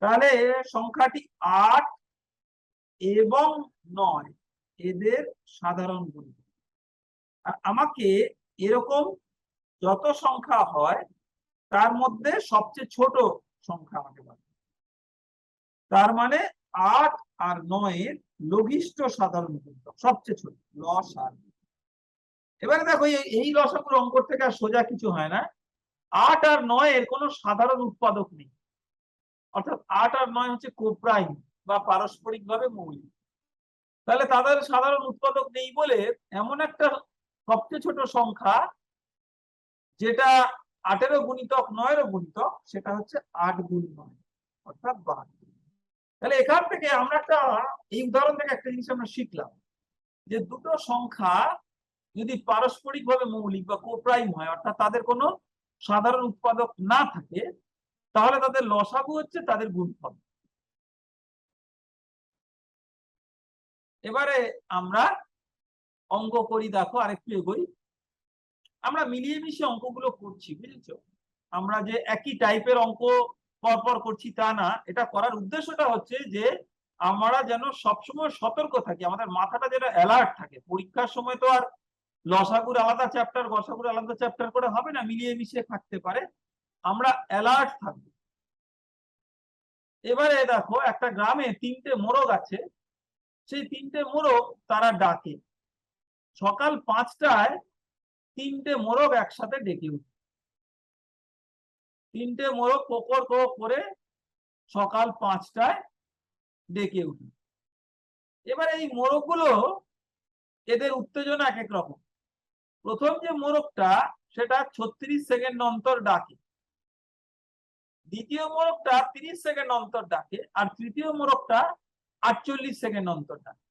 তাহলে সংখ্যাটি 8 এবং 9 এদের সাধারণ গুণিতক। আর আমাকে এরকম যত সংখ্যা হয় তার মধ্যে সবচেয়ে ছোট সংখ্যা আমাকে বলে। তার মানে 8 আর 9 এর লঘিষ্ঠ সাধারণ গুণিতক সবচেয়ে ছোট, লসাগু। এবারে দেখো এই লসাগুর অঙ্ক থেকে আর সোজা কিছু হয় না। 8 আর 9 এর কোনো সাধারণ উৎপাদক নেই, অর্থাৎ 8 আর 9 হচ্ছে কোপ্রাইম বা পারস্পরিক ভাবে মৌলিক। তাহলে তাদের সাধারণ উৎপাদক নেই বলে এমন একটা সবচেয়ে ছোট সংখ্যা যেটা 8-এরও গুণিতক 9-এরও গুণিতক, সেটা হচ্ছে 8 গুণ 9, অর্থাৎ 72। তাহলে এখান থেকে আমরা একটা, এই উদাহরণ থেকে একটা জিনিস আমরা শিখলাম যে দুটো সংখ্যা যদি পারস্পরিক ভাবে মৌলিক বা কোপ্রাইম হয়, অর্থাৎ তাদের কোনো সাধারণ উৎপাদক না থাকে, তাহলে তাদের লসাগু হচ্ছে তাদের গুণফল। এবারে আমরা অঙ্ক করি, দেখো আরেকটু এগোই। আমরা মিলিয়ে মিশিয়ে অঙ্কগুলো করছি, বুঝেছো? আমরা যে একই টাইপের অঙ্ক পরপর করছি তা না। এটা করার উদ্দেশ্যটা হচ্ছে যে আমরা যেন সবসময় সতর্ক থাকি, আমাদের মাথাটা যেন অ্যালার্ট থাকে। পরীক্ষার সময় তো আর লসাগুর আলাদা চ্যাপ্টার, গসাগুর আলাদা চ্যাপ্টার করে হবে না, মিলিয়ে মিশিয়ে থাকতে পারে, আমরা অ্যালার্ট থাকবো। এবারে দেখো একটা গ্রামে 3টে মোরগ আছে, সেই 3টে মোরগ তারা ডাকে, সকাল 5টায় 3টে মোরগ একসাথে ডেকে উঠল। 3টে মোরগ কোকর কোক করে সকাল 5টায় ডেকে উঠল। এবার এই মোরগগুলো, এদের উত্তেজনা এক এক রকম। প্রথম যে মোরগটা সেটা 36 সেকেন্ড অন্তর ডাকে, দ্বিতীয় মোরগটা 30 সেকেন্ড অন্তর ডাকে, আর তৃতীয় মোরগটা 48 সেকেন্ড অন্তর ডাকে।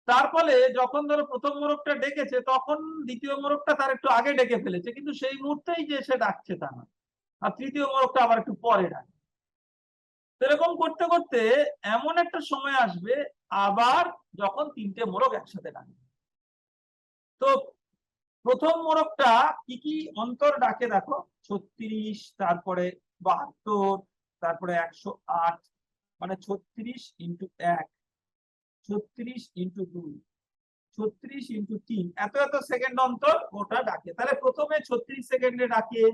তার ফলে যখন ধরো প্রথম মোরগটা ডেকেছে, তখন দ্বিতীয় মোরগটা তার একটু আগে ডেকে ফেলেছে, কিন্তু সেই মুহূর্তেই যে সে ডাকছে তা না, আর তৃতীয় মোরগটা আবার একটু পরে ডাকে। এরকম করতে করতে এমন একটা সময় আসবে আবার যখন 3টে মোরগ একসাথে ডাকে। তো প্রথম মোরগটা কি কি অন্তর ডাকে দেখো, 36, তারপরে 72, তারপরে 108, মানে 36 × 1, 36 × 2, 36 × 3, এত এত সেকেন্ড অন্তর ওটা ডাকে। তাহলে প্রথমে 36 সেকেন্ডে ডাকে,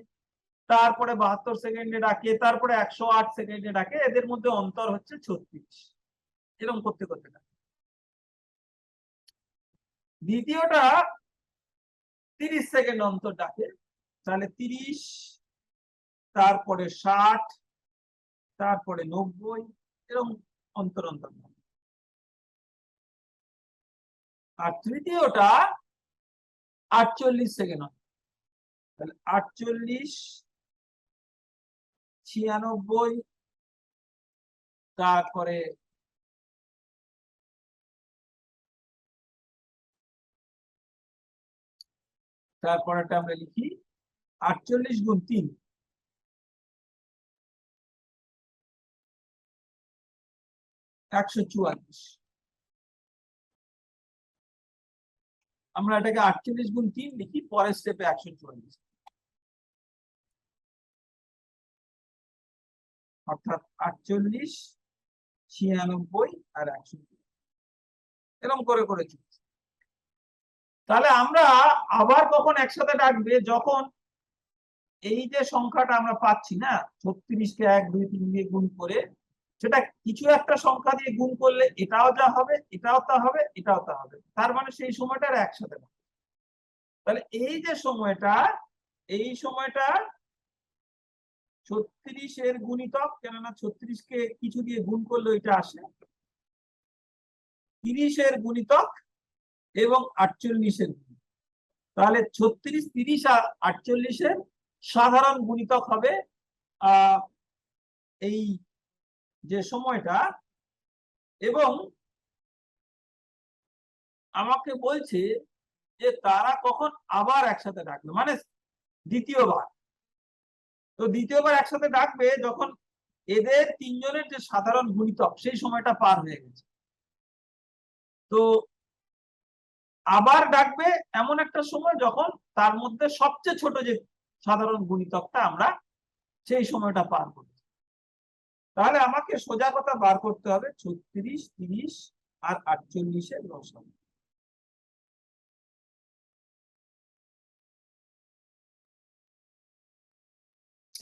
তারপরে 72 সেকেন্ডে ডাকে, তারপরে 108 সেকেন্ডে ডাকে, এদের মধ্যে অন্তর হচ্ছে 36। এরকম করতে করতে ডাকে। দ্বিতীয়টা 30 সেকেন্ড অন্তর ডাকে, তাহলে 30, তারপরে 60, তারপরে 90, এরকম অন্তর অন্তর। আর তৃতীয়টা 48 সেকেন্ড, তাহলে 48, 96, তারপরে আমরা লিখি 48 × 3, 144। আমরা এটাকে 48 × 3 লিখি, পরের স্টেপে 144, অর্থাৎ 48, 96 আর 144, এরকম করে করে চলছে। তাহলে আমরা আবার কখন একসাথে ডাকবে, যখন এই যে সংখ্যাটা আমরা পাচ্ছি না, 36কে 1, 2, 3 দিয়ে গুণ করে, সেটা কিছু একটা সংখ্যা দিয়ে গুণ করলে এটাও যা হবে, এটাও তা হবে, এটাও তা হবে, তার মানে সেই সময়টা একসাথে ডাকবে। তাহলে এই যে সময়টা, এই সময়টা 36 এর গুণিতক, কেননা 36কে কিছু দিয়ে গুণ করলে এটা আসে, 30 এর গুণিতক এবং 48 এর গুণিতক। তাহলে 36, 30 আর 48 এর সাধারণ গুণিতক হবে এই যে সময়টা। এবং আমাকে বলছে যে তারা কখন আবার একসাথে ডাকবে, মানে দ্বিতীয়বার। তো দ্বিতীয়বার একসাথে ডাকবে যখন এদের তিনজনের যে সাধারণ গুণিতক সেই সময়টা পার হয়ে গেছে। তো আবার ডাকবে এমন একটা সময় যখন তার মধ্যে সবচেয়ে ছোট যে সাধারণ গুণিতকটা আমরা সেই সময়টা পার করি। তাহলে আমাকে সোজা কথা বার করতে হবে 36, 30 আর 48 এর লসাগু।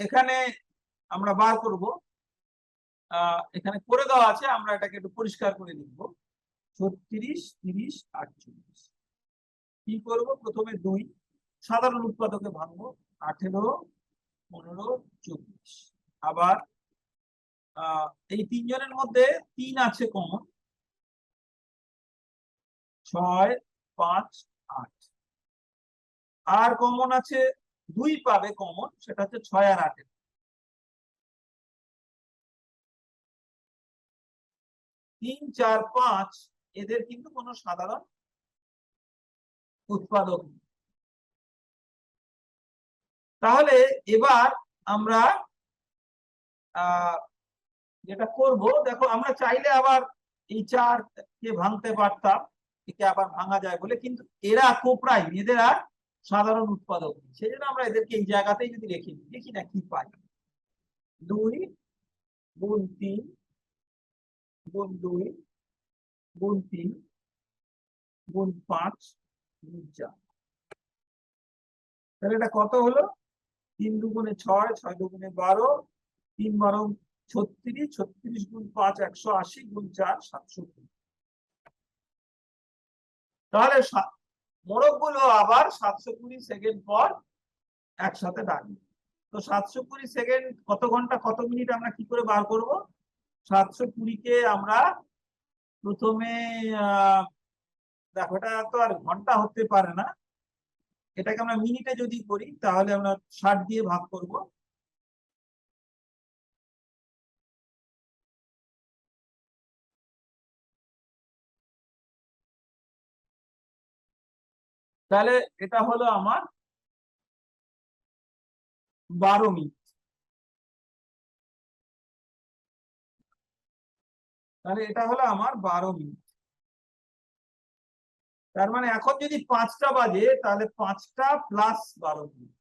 এখানে আমরা বার করব, এখানে করে দেওয়া আছে, আমরা এটাকে একটু পরিষ্কার করে লিখব। 36, 30, 48 কি করব, প্রথমে 2 সাধারণ উৎপাদকে ভাঙবো, 18, 15, 24। আবার এই তিনজনের মধ্যে 3 আছে কমন, 6, 5, 8। আর কমন আছে 2 পাবে কমন, সেটা হচ্ছে 6 আর 8। 3, 4, 5 এদের কিন্তু কোনো সাধারণ উৎপাদক নেই। তাহলে এবার আমরা যেটা করব, দেখো আমরা চাইলে আবার এই 4 কে ভাঙতে পারতাম, একে আবার ভাঙা যায় বলে, কিন্তু এরা কোপ্রাইম, এদের আর সাধারণ উৎপাদক নেই, সেই জন্য আমরা এদেরকে এই জায়গাতেই যদি রেখে দিই, দেখি না কি পাই। 2 × 3 × 2 × 3 × 5 × 4। তাহলে এটা কত হলো, 3 × 2 = 6, 6 × 2 = 12, 3 × 12 = 36, 36 × 5 = 180, × 4 = 720। তাহলে মোড়ক গুলো আবার 720 সেকেন্ড পর একসাথে ডাকবে। তো 720 সেকেন্ড কত ঘন্টা কত মিনিট আমরা কি করে বার করব? 720 কে আমরা প্রথমে দেখো, এটা তো আর ঘন্টা হতে পারে না, এটাকে আমরা মিনিটে যদি করি তাহলে আমরা 60 দিয়ে ভাগ করব। তাহলে এটা হলো আমার 12 মিনিট। তাহলে এটা হলো আমার 12 মিনিট। তার মানে এখন যদি 5টা বাজে তাহলে 5টা প্লাস 12 মিনিট,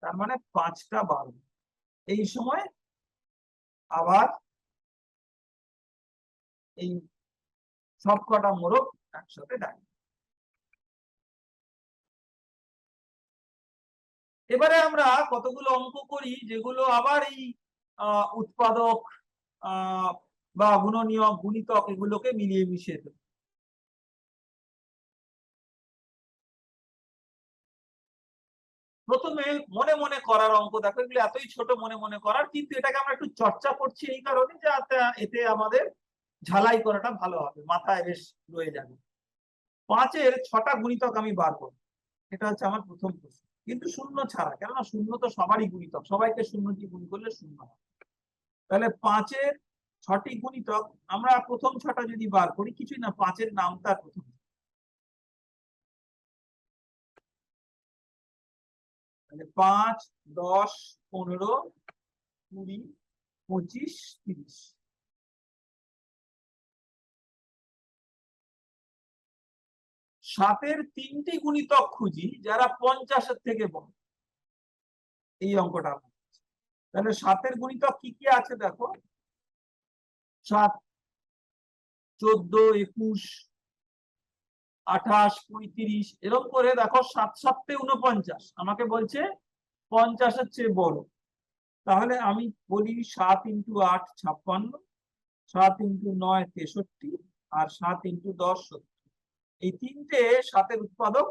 তার মানে 5টা 12। এই সময় আবার এই সবকটা মোড়ক একসাথে ডাকে। এবারে আমরা কতগুলো অঙ্ক করি যেগুলো আবার এই উৎপাদক বা গুণনীয়ক গুণিতক এগুলোকে মিলিয়ে মিশিয়ে দেবে। প্রথমে মনে মনে করার অঙ্ক দেখো, এগুলো এতই ছোট মনে মনে করার, কিন্তু এটাকে আমরা একটু চর্চা করছি এই কারণে যে এতে আমাদের ঝালাই করাটা ভালো হবে, মাথায় বেশ রয়ে যাবে। 5-এর 6টা গুণিতক আমি বার করব, এটা হচ্ছে আমার প্রথম প্রশ্ন, কিন্তু শূন্য ছাড়া, কেননা শূন্য তো সবারই গুণিতক, সবাইকে শূন্য দিয়ে গুণ করলে শূন্য হয়। তাহলে 5-এর 6টি গুণিতক আমরা প্রথম 6টা যদি বার করি, কিছুই না, 5-এর নাম তার প্রথম। তাহলে 5, 10, 15, 20, 25, 30। 7-এর 3টি গুণিতক খুঁজি যারা 50-এর থেকে বড়, এই অঙ্কটা। তাহলে 7-এর গুণিতক কি কি আছে দেখো, 7, 14, 21, 28, 35, এরকম করে দেখো 7 7 49, আমাকে বলছে 50-এর চেয়ে বড়। তাহলে আমি বলি 7 × 8 56, 7 × 9 63, আর 7 × 10 70। এই তিনটে 7-এর উৎপাদক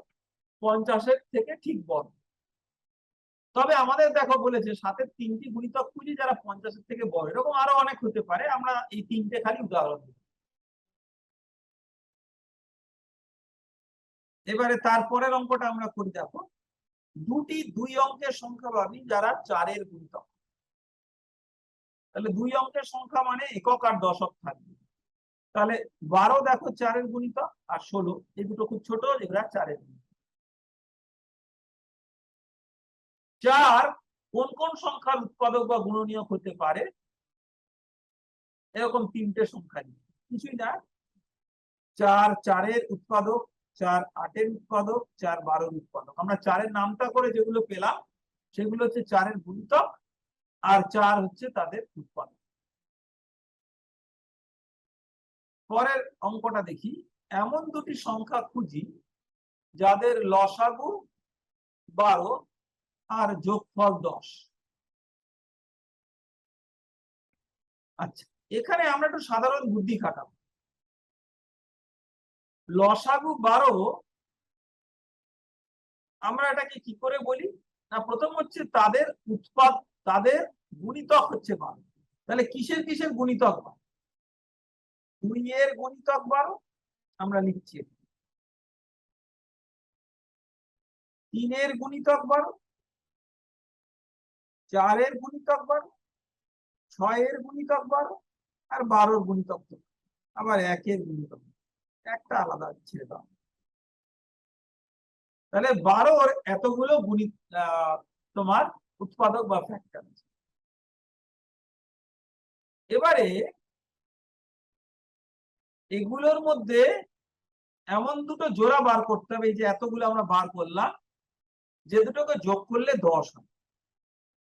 50-এর থেকে ঠিক বড়। তবে আমাদের দেখো বলেছে 7-এর 3টি গুণিতক খুঁজি যারা 50-এর থেকে বড়, এরকম আরো অনেক হতে পারে, আমরা এই 3টে খালি উদাহরণ দিই। এবারে তারপরের অঙ্কটা আমরা করি, দেখো দুটি 2 অঙ্কের সংখ্যা ভাবি যারা 4-এর গুণিতক। তাহলে 2 অঙ্কের সংখ্যা মানে একক আর দশক থাকবে। তাহলে 12 দেখো 4-এর গুণিতক, আর 16 এই দুটো খুব ছোট, এগুলা 4-এর গুণিতক। 4 কোন কোন সংখ্যার উৎপাদক বা গুণনীয়ক হতে পারে, এরকম 3টে সংখ্যা নিয়ে, কিছুই না, 4 4-এর উৎপাদক, 4 8-এর উৎপাদক, 4 12-এর উৎপাদক। আমরা 4-এর নামটা করে যেগুলো পেলাম সেগুলো হচ্ছে 4-এর গুণিতক, আর 4 হচ্ছে তাদের উৎপাদক। পরের অঙ্কটা দেখি, এমন দুটি সংখ্যা খুঁজি যাদের লসাগু 12 আর যোগফল 10। আচ্ছা, এখানে আমরা একটু সাধারণ বুদ্ধি খাটাবো। লসাগু 12 আমরা এটাকে কি করে বলি না, প্রথম হচ্ছে তাদের তাদের গুণিতক হচ্ছে 12। তাহলে কিসের কিসের গুণিতক? 2-এর গুণিতক 12 আমরা লিখছি, 3-এর গুণিতক 12, 4-এর গুণিতক 12, 6-এর গুণিতক 12, আর 12-এর গুণিতক, আবার 1-এর গুণিতক একটা আলাদা ছেড়ে দাও। তাহলে 12-র এতগুলো গুণিত তোমার উৎপাদক বা ফ্যাক্টর। এবারে এগুলোর মধ্যে এমন দুটো জোড়া বার করতে হবে, এই যে এতগুলো আমরা বার করলাম, যে দুটোকে যোগ করলে 10 হয়।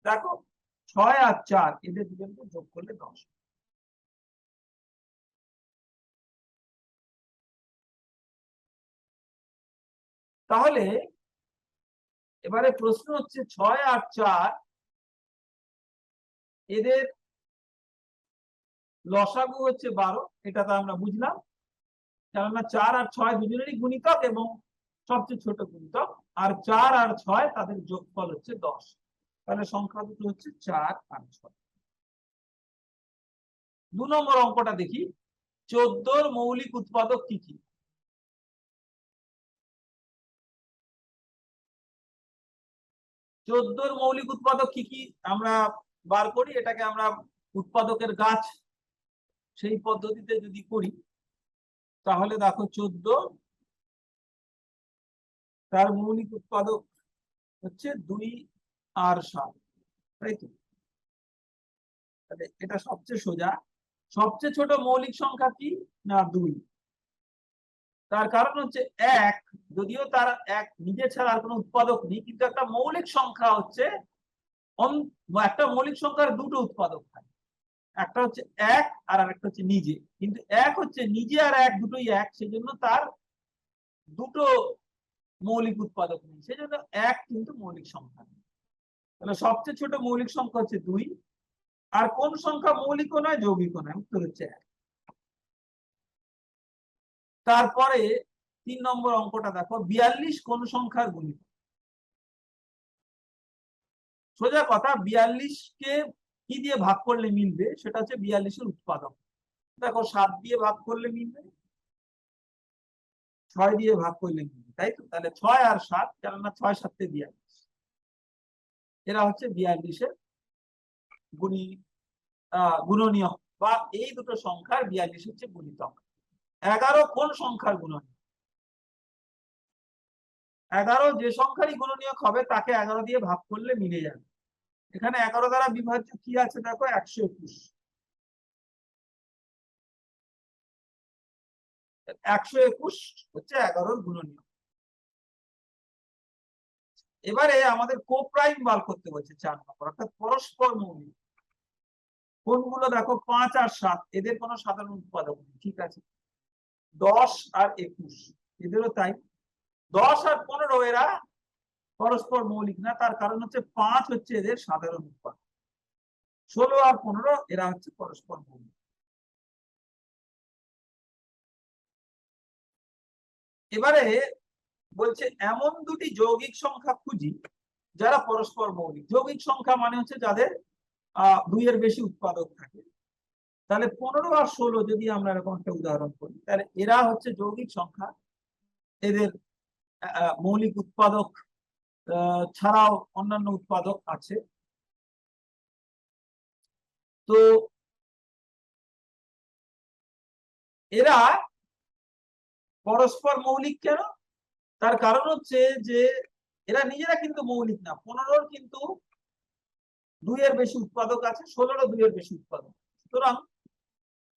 দেখো 6 আর 4 এদের দুজনকে যোগ করলে 10। তাহলে এবারে প্রশ্ন হচ্ছে 6 আর 4 এদের লসাগু হচ্ছে 12, এটা তো আমরা বুঝলাম। কেননা 4 আর 6 দুজনেরই গুণিতক এবং সবচেয়ে ছোট গুণিতক, আর 4 আর 6 তাদের যোগফল হচ্ছে 10। তাহলে সংখ্যা দুটো হচ্ছে 4 আর 6। 2 নম্বর অঙ্কটা দেখি, 14 মৌলিক উৎপাদক কি কি? 14 মৌলিক উৎপাদক কি কি আমরা বার করি, এটাকে আমরা উৎপাদকের গাছ সেই পদ্ধতিতে যদি করি, তাহলে দেখো 14 তার মৌলিক উৎপাদক হচ্ছে 2 আর 7, তাই তো? তাহলে এটা সবচেয়ে সোজা। সবচেয়ে ছোট মৌলিক সংখ্যা কি না 2। তার কারণ হচ্ছে 1, যদিও তার 1 নিজে ছাড়া আর কোনো উৎপাদক নেই, কিন্তু একটা মৌলিক সংখ্যা হচ্ছে একটা মৌলিক সংখ্যার দুটো উৎপাদক থাকে, একটা হচ্ছে 1 আর আরেকটা হচ্ছে নিজে। কিন্তু 1 হচ্ছে নিজে আর 1 দুটোই 1, সেজন্য তার দুটো মৌলিক উৎপাদক নেই, সেজন্য 1 কিন্তু মৌলিক সংখ্যা। তাহলে সবচেয়ে ছোট মৌলিক সংখ্যা হচ্ছে 2। আর কোন সংখ্যা মৌলিকও নয় যৌগিকও নয়, উত্তর হচ্ছে 1। তারপরে 3 নম্বর অঙ্কটা দেখো, 42 কোন সংখ্যার গুণিতক? সোজা কথা, 42 কে কি দিয়ে ভাগ করলে মিলবে, সেটা হচ্ছে 42 এর উৎপাদক। দেখো 7 দিয়ে ভাগ করলে মিলবে, 6 দিয়ে ভাগ করলে মিলবে, তাই তো? তাহলে 6 আর 7, কেননা 6 7 42, এরা হচ্ছে 42 এর গুণনীয়ক, বা এই দুটো সংখ্যার 42 হচ্ছে গুণিতক। 11 কোন সংখ্যার গুণনীয়ক? 11 যে সংখ্যারই গুণনীয়ক হবে তাকে 11 দিয়ে ভাগ করলে মিলে যাবে। এখানে 11 দ্বারা বিভাজ্য কি আছে দেখো, 121। 121 হচ্ছে 11 গুণনীয়ক। এবারে আমাদের কোপ্রাইম বার করতে বলছে 4 নম্বর, অর্থাৎ পরস্পর মৌলিক। কোনগুলো দেখো, 5 আর 7 এদের কোনো সাধারণ উৎপাদক নেই, ঠিক আছে। 10 আর 21 এদেরও তাই। 10 আর 15 এরা পরস্পর মৌলিক না, তার কারণ হচ্ছে 5 হচ্ছে এদের সাধারণ উৎপাদক, 16 আর 15 এরা হচ্ছে পরস্পর মৌলিক। এবারে বলছে এমন দুটি যৌগিক সংখ্যা খুঁজি যারা পরস্পর মৌলিক। যৌগিক সংখ্যা মানে হচ্ছে যাদের 2 এর বেশি উৎপাদক থাকে। তাহলে 15 আর 16 যদি আমরা এরকম একটা উদাহরণ করি, তাহলে এরা হচ্ছে যৌগিক সংখ্যা। এদের মৌলিক উৎপাদক ছাড়াও অন্যান্য উৎপাদক আছে। তো এরা পরস্পর মৌলিক কেন? তার কারণ হচ্ছে যে এরা নিজেরা কিন্তু মৌলিক না। 15 কিন্তু 2 এর বেশি উৎপাদক আছে, 16 2 এর বেশি উৎপাদক। সুতরাং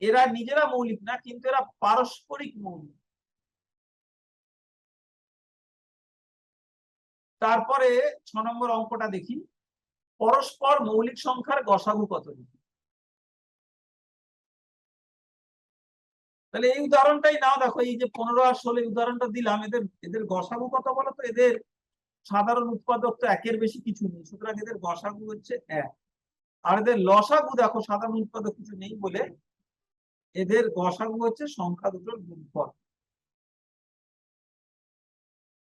এরা নিজেরা মৌলিক না, কিন্তু এরা পারস্পরিক মৌলিক। তারপরে 6 নম্বর অঙ্কটা দেখি, পরস্পর মৌলিক সংখ্যার গসাগু কত? তাহলে এই উদাহরণটাই নাও, দেখো এই যে 15 আর 16 উদাহরণটা দিলাম, এদের গসাগু কত বলো তো? এদের সাধারণ উৎপাদক তো 1 এর বেশি কিছু নেই, সুতরাং এদের গসাগু হচ্ছে 1। আর এদের লসাগু দেখো সাধারণ উৎপাদক কিছু নেই বলে এদের গসাগু হচ্ছে সংখ্যা দুটোর গুণফল।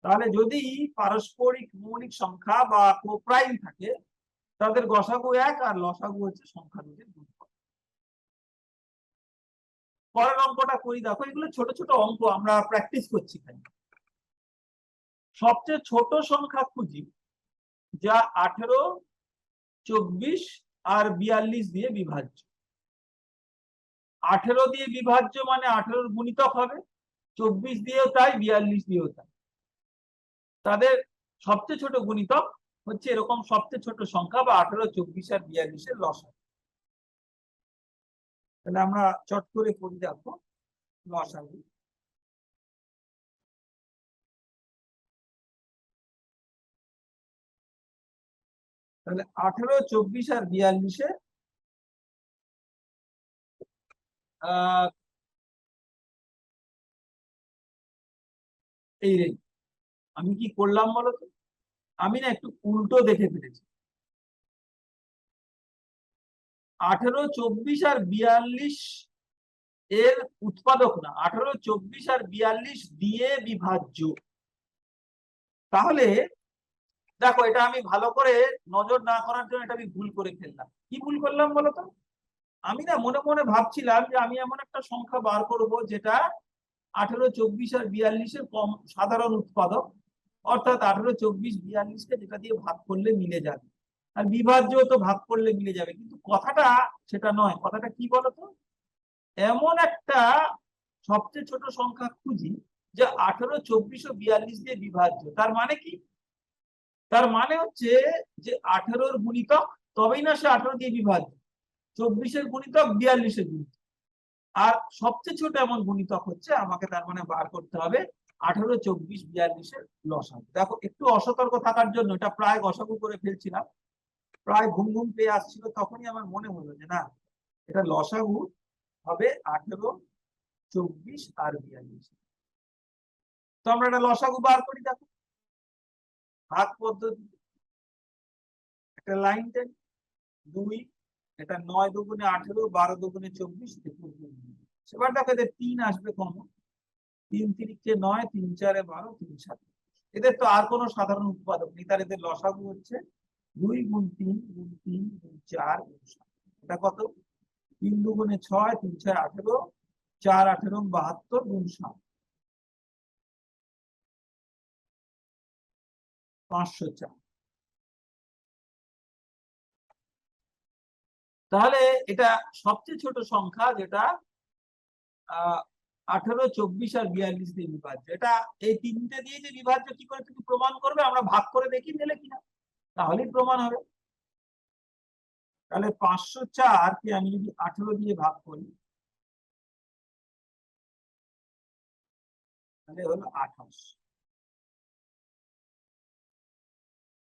তাহলে যদি পারস্পরিক মৌলিক সংখ্যা বা কোপ্রাইম থাকে, তাদের গসাগু 1 আর লসাগু হচ্ছে সংখ্যা দুটোর গুণফল। পরের অঙ্কটা করি, দেখো এগুলো ছোট ছোট অঙ্ক, আমরা প্র্যাকটিস করছি। সবচেয়ে ছোট সংখ্যা খুঁজি যা 18, 24 আর 42 দিয়ে বিভাজ্য। 18 দিয়ে বিভাজ্য মানে 18 গুণিতক হবে, 24 দিয়েও তাই, 42 দিয়েও তাই। তাদের সবচেয়ে ছোট গুণিতক হচ্ছে এরকম সবচেয়ে ছোট সংখ্যা, বা 18, 24 আর 42 এর লসাগু। তাহলে আমরা চট করে করি, দেখো লসাগু। তাহলে 18, 24 আর 42 এর এই রেঞ্জ। আমি কি করলাম বলতো, আমি না একটু উল্টো দেখে ফেলেছি। 18, 24 আর 42 এর উৎপাদক না, 18, 24 আর 42 দিয়ে বিভাজ্য। তাহলে দেখো, এটা আমি ভালো করে নজর না করার জন্য এটা আমি ভুল করে ফেললাম। কি ভুল করলাম বলতো? আমি না মনে মনে ভাবছিলাম যে আমি এমন একটা সংখ্যা বার করব যেটা 18, 24 আর 42-এর কম সাধারণ উৎপাদক, অর্থাৎ 18, 24, 42-কে যেটা দিয়ে ভাগ করলে মিলে যাবে, আর বিভাজ্য তো ভাগ করলে মিলে যাবে। কিন্তু কথাটা সেটা নয়। কথাটা কি বলতো? এমন একটা সবচেয়ে ছোট সংখ্যা খুঁজি যে 18, 24 ও 42 দিয়ে বিভাজ্য। তার মানে কি? তার মানে হচ্ছে যে 18-র গুণিতক, তবেই না সে 18 দিয়ে বিভাজ্য। 24-এর গুণিতক 42-এর গুণিতক, আর সবচেয়ে ছোট এমন গুণিতক হচ্ছে আমাকে তার মানে বার করতে হবে 18, 24, 42-এর লসাগু। দেখো, একটু অসতর্ক থাকার জন্য এটা প্রায় গসাগু করে ফেলছিলাম, প্রায় ঘুম ঘুম পেয়ে আসছিল, তখনই আমার মনে হলো যে না, এটা লসাগু হবে 18, 24 আর 42। তো আমরা এটা লসাগু বার করি। দেখো, ভাগ পদ্ধতি, একটা লাইন টেন, 2, এটা 9 দুগুণে 18, 12 দুগুণে 24, 21। এবার দেখো এদের 3 আসবে কমন। 3 3 9, 3 4 12, 3 7। এদের তো আর কোনো সাধারণ উৎপাদক নেই, তার এদের লসাগু হচ্ছে 2 গুণ 3 গুণ 3 গুণ 4 গুণ 7। এটা কত? 3 দুগুণে 6, 3 6 18, 4 18 72 গুণ 7, 504। তাহলে এটা সবচেয়ে ছোট সংখ্যা, যেটা 18, 24 আর 42 দিয়ে বিভাজ্য। এটা এই তিনটে দিয়ে যে বিভাজ্য কি করে তুমি প্রমাণ করবে? আমরা ভাগ করে দেখি দিলে কিনা, তাহলেই প্রমাণ হবে। তাহলে 504 কে আমি যদি 18 দিয়ে ভাগ করি, তাহলে হলো 28।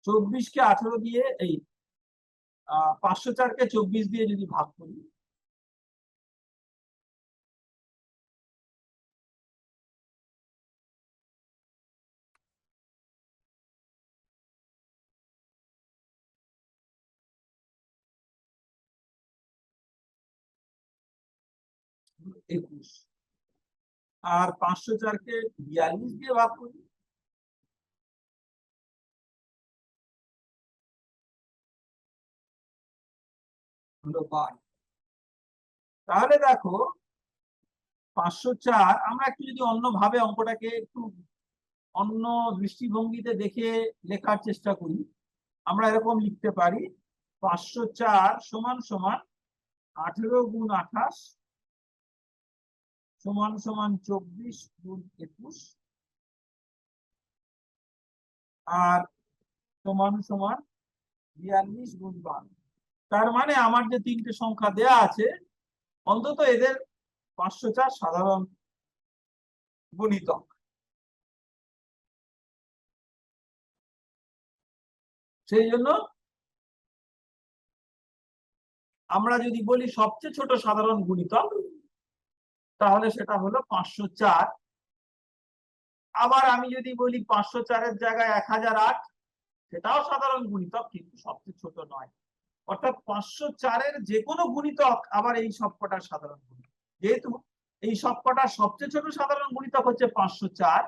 24 কে 18 দিয়ে, এই 504 কে 24 দিয়ে যদি ভাগ করি, হলো 21। আর 504 কে 42 দিয়ে ভাগ করি, হলো 12। তাহলে দেখো, 504, আমরা একটু যদি অন্যভাবে অঙ্কটাকে একটু অন্য দৃষ্টিভঙ্গিতে দেখে লেখার চেষ্টা করি, আমরা এরকম লিখতে পারি 504 সমান সমান 18 গুণ 28 সমান সমান 24 গুণ 21, আর সমান সমান 42 গুণ 12। তার মানে আমার যে তিনটে সংখ্যা দেয়া আছে, অন্তত এদের 504 সাধারণ গুণিতক। সেই জন্য আমরা যদি বলি সবচেয়ে ছোট সাধারণ গুণিতক, তাহলে সেটা হলো 504। আবার আমি যদি বলি 504-এর জায়গায় 1008, সেটাও সাধারণ গুণিতক, কিন্তু সবচেয়ে ছোট নয়। অর্থাৎ 504-এর যে কোনো গুণিতক আবার এই সবকটার সাধারণ গুণিতক। যেহেতু এই সবকটার সবচেয়ে ছোট সাধারণ গুণিতক হচ্ছে 504,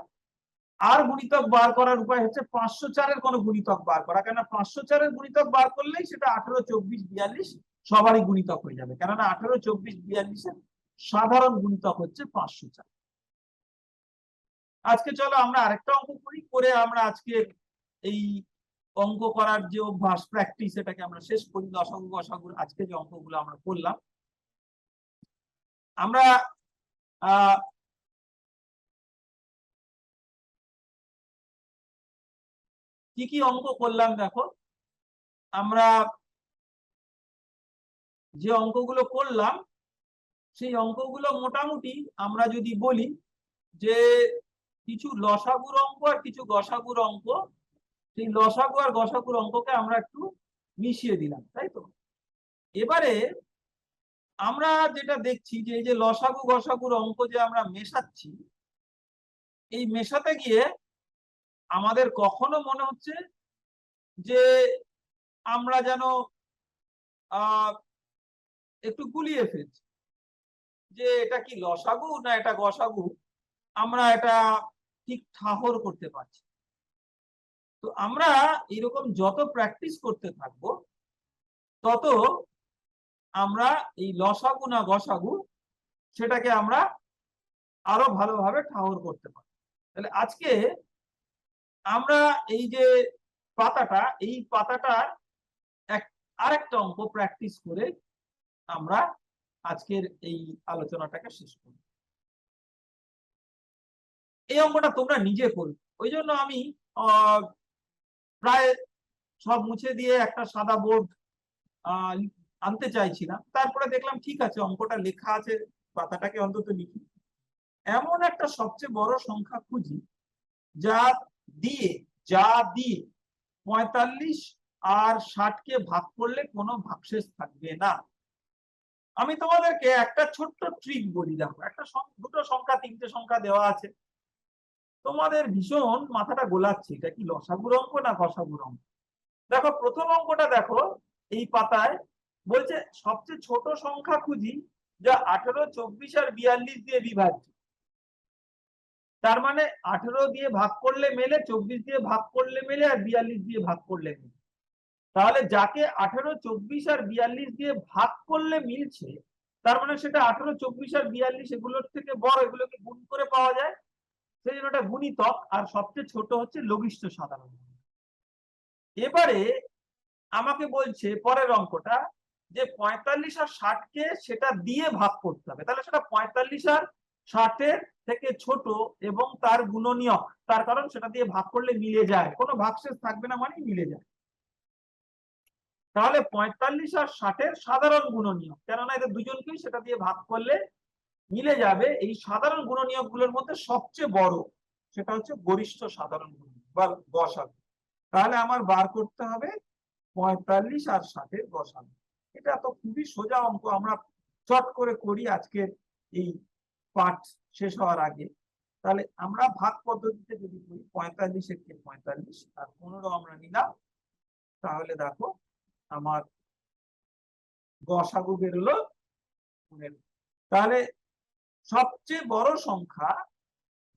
আর গুণিতক বার করার উপায় হচ্ছে 504-এর কোনো গুণিতক বার করা। কেননা 504-এর গুণিতক বার করলেই সেটা 18, 24, 42 সবারই গুণিতক হয়ে যাবে। কেননা 18, 24, 42-এর সাধারণ গুণিতক হচ্ছে 504। আজকে চলো আমরা আরেকটা অঙ্ক করি, করে আমরা আজকে এই অঙ্ক করার যে অভ্যাস, প্র্যাকটিস, এটাকে আমরা শেষ করি। লসাগু গসাগুর আজকে যে অঙ্কগুলো আমরা করলাম, আমরা কি কি অঙ্ক করলাম দেখো। আমরা যে অঙ্কগুলো করলাম, সেই অঙ্কগুলো মোটামুটি আমরা যদি বলি যে কিছু লসাগুর অঙ্ক আর কিছু গসাগুর অঙ্ক, সেই লসাগু আর গসাগুর অঙ্ককে আমরা একটু মিশিয়ে দিলাম, তাই তো? এবারে আমরা যেটা দেখছি যে এই যে লসাগু গসাগুর অঙ্ক যে আমরা মেশাচ্ছি, এই মেশাতে গিয়ে আমাদের কখনো মনে হচ্ছে যে আমরা যেন একটু গুলিয়ে ফেলছি, যে এটা কি লসাগু না এটা গসাগু আমরা এটা ঠিক ঠাহর করতে পারছি। তো আমরা এরকম যত প্র্যাকটিস করতে থাকবো তত আমরা এই লসাগু না গসাগু সেটাকে আমরা আরো ভালোভাবে ঠাহর করতে পারি। তাহলে আজকে আমরা এই যে পাতাটা, এই পাতাটার আরেকটা অঙ্ক প্র্যাকটিস করে আমরা আজকের এই আলোচনাটাকে শেষ করব। এই অঙ্কটা তোমরা নিজে করবে, ওই জন্য আমি প্রায় সব মুছে দিয়ে একটা সাদা বোর্ড আনতে চাইছিলাম, তারপরে দেখলাম ঠিক আছে অঙ্কটা লেখা আছে, পাতাটাকে অন্তত লিখি। এমন একটা সবচেয়ে বড় সংখ্যা খুঁজি যা দিয়ে 45 আর 60 কে ভাগ করলে কোনো ভাগশেষ থাকবে না। আমি তোমাদেরকে একটা ছোট্ট ট্রিক বলি, দেখো একটা দুটো সংখ্যা তিনটে সংখ্যা দেওয়া আছে, তোমাদের ভীষণ মাথাটা গোলাচ্ছে এটা কি লসাগুর অঙ্ক না গসাগুর অঙ্ক। দেখো প্রথম অঙ্কটা দেখো, এই পাতায় বলছে সবচেয়ে ছোট সংখ্যা খুঁজি যা 18, 24 আর 42 দিয়ে বিভাজ্য। তার মানে 18 দিয়ে ভাগ করলে মেলে, 24 দিয়ে ভাগ করলে মেলে, আর 42 দিয়ে ভাগ করলে মেলে। তাহলে যাকে 18, 24 আর 42 দিয়ে ভাগ করলে মিলছে, তার মানে সেটা 18, 24 আর 42 এগুলোর থেকে বড়, এগুলোকে গুণ করে পাওয়া যায়, সেই জন্য এটা গুণিতক, আর সবচেয়ে ছোট হচ্ছে লঘিষ্ঠ সাধারণ। এবারে আমাকে বলছে পরের অঙ্কটা যে 45 আর 60 কে সেটা দিয়ে ভাগ করতে হবে, তাহলে সেটা 45 আর 60 এর থেকে ছোট এবং তার গুণনীয়ক, তার কারণ সেটা দিয়ে ভাগ করলে মিলে যায়, কোনো ভাগশেষ থাকবে না, মানে মিলে যায়। তাহলে 45 আর 60 এর সাধারণ গুণনীয়ক, কেননা এদের দুজনকেই সেটা দিয়ে ভাগ করলে মিলে যাবে, এই সাধারণ গুণনীয়ক গুলোর মধ্যে সবচেয়ে বড় সেটা হচ্ছে গরিষ্ঠ সাধারণ গুণনীয়ক বা গসাগু। তাহলে আমার বার করতে হবে 45 আর 60 এর গসাগু। এটা তো খুবই সোজা অঙ্ক, আমরা চট করে করি আজকের এই পাঠ শেষ হওয়ার আগে। তাহলে আমরা ভাগ পদ্ধতিতে যদি করি 45 এর কে 45 আর 15 আমরা নিলাম, তাহলে দেখো আমার গসাগু বেরোলো 15। তাহলে সবচেয়ে বড় সংখ্যা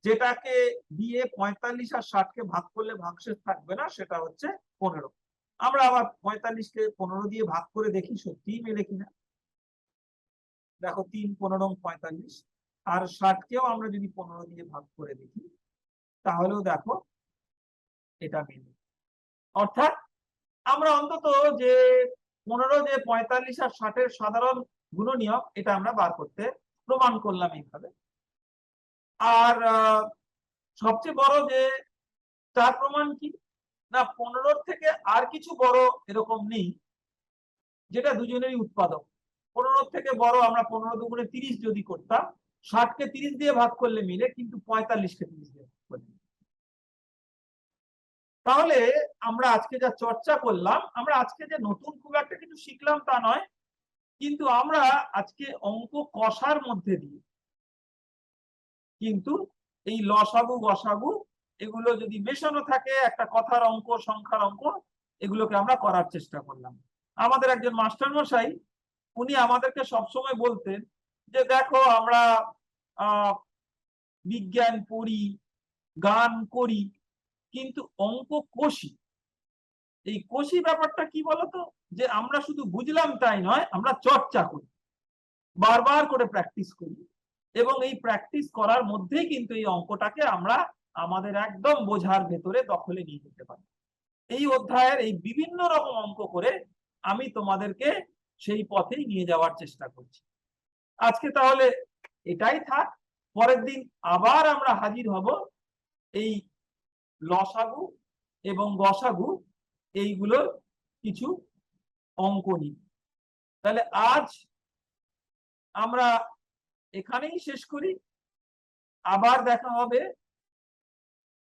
যেটাকে দিয়ে 45 আর 60 কে ভাগ করলে ভাগশেষ থাকবে না সেটা হচ্ছে 15। আমরা আবার 45 কে 15 দিয়ে ভাগ করে দেখি সত্যিই মেলে কিনা। দেখো 3 15 45, আর 60 কেও আমরা যদি 15 দিয়ে ভাগ করে দেখি তাহলেও দেখো এটা মেলে। অর্থাৎ আমরা অন্তত যে 15 যে 45 আর 60 এর সাধারণ গুণনীয়ক এটা আমরা বার করতে প্রমাণ করলাম এইভাবে। আর সবচেয়ে বড় যে তার প্রমাণ কি না, 15 থেকে আর কিছু বড় এরকম নেই যেটা দুজনেরই উৎপাদক। 15 থেকে বড় আমরা 15 দুগুণে 30 যদি করতাম, 60 কে 30 দিয়ে ভাগ করলে মিলে, কিন্তু 45 কে 30 দিয়ে ভাগ করলে। তাহলে আমরা আজকে যা চর্চা করলাম, আমরা আজকে যে নতুন খুব একটা কিছু শিখলাম তা নয়, কিন্তু আমরা আজকে অঙ্ক কষার মধ্যে দিয়ে কিন্তু এই লসাগু গসাগু এগুলো যদি মেশানো থাকে, একটা কথার অঙ্ক সংখ্যার অঙ্ক, এগুলোকে আমরা করার চেষ্টা করলাম। আমাদের একজন মাস্টার মশাই উনি আমাদেরকে সবসময় বলতেন যে দেখো আমরা বিজ্ঞান পড়ি, গান করি, কিন্তু অঙ্ক কষি। এই কষি ব্যাপারটা কি বলতো, যে আমরা শুধু বুঝলাম তাই নয়, আমরা চর্চা করি, বারবার করে প্র্যাকটিস করি, এবং এই প্র্যাকটিস করার মধ্যেই কিন্তু এই অঙ্কটাকে আমরা আমাদের একদম বোঝার ভেতরে দখলে নিয়ে যেতে পারি। এই অধ্যায়ের এই বিভিন্ন রকম অঙ্ক করে আমি তোমাদেরকে সেই পথেই নিয়ে যাওয়ার চেষ্টা করছি। আজকে তাহলে এটাই থাক, পরের দিন আবার আমরা হাজির হব এই লসাগু এবং গসাগু এইগুলোর কিছু অঙ্ক নিয়ে। তাহলে আজ আমরা এখানেই শেষ করি, আবার দেখা হবে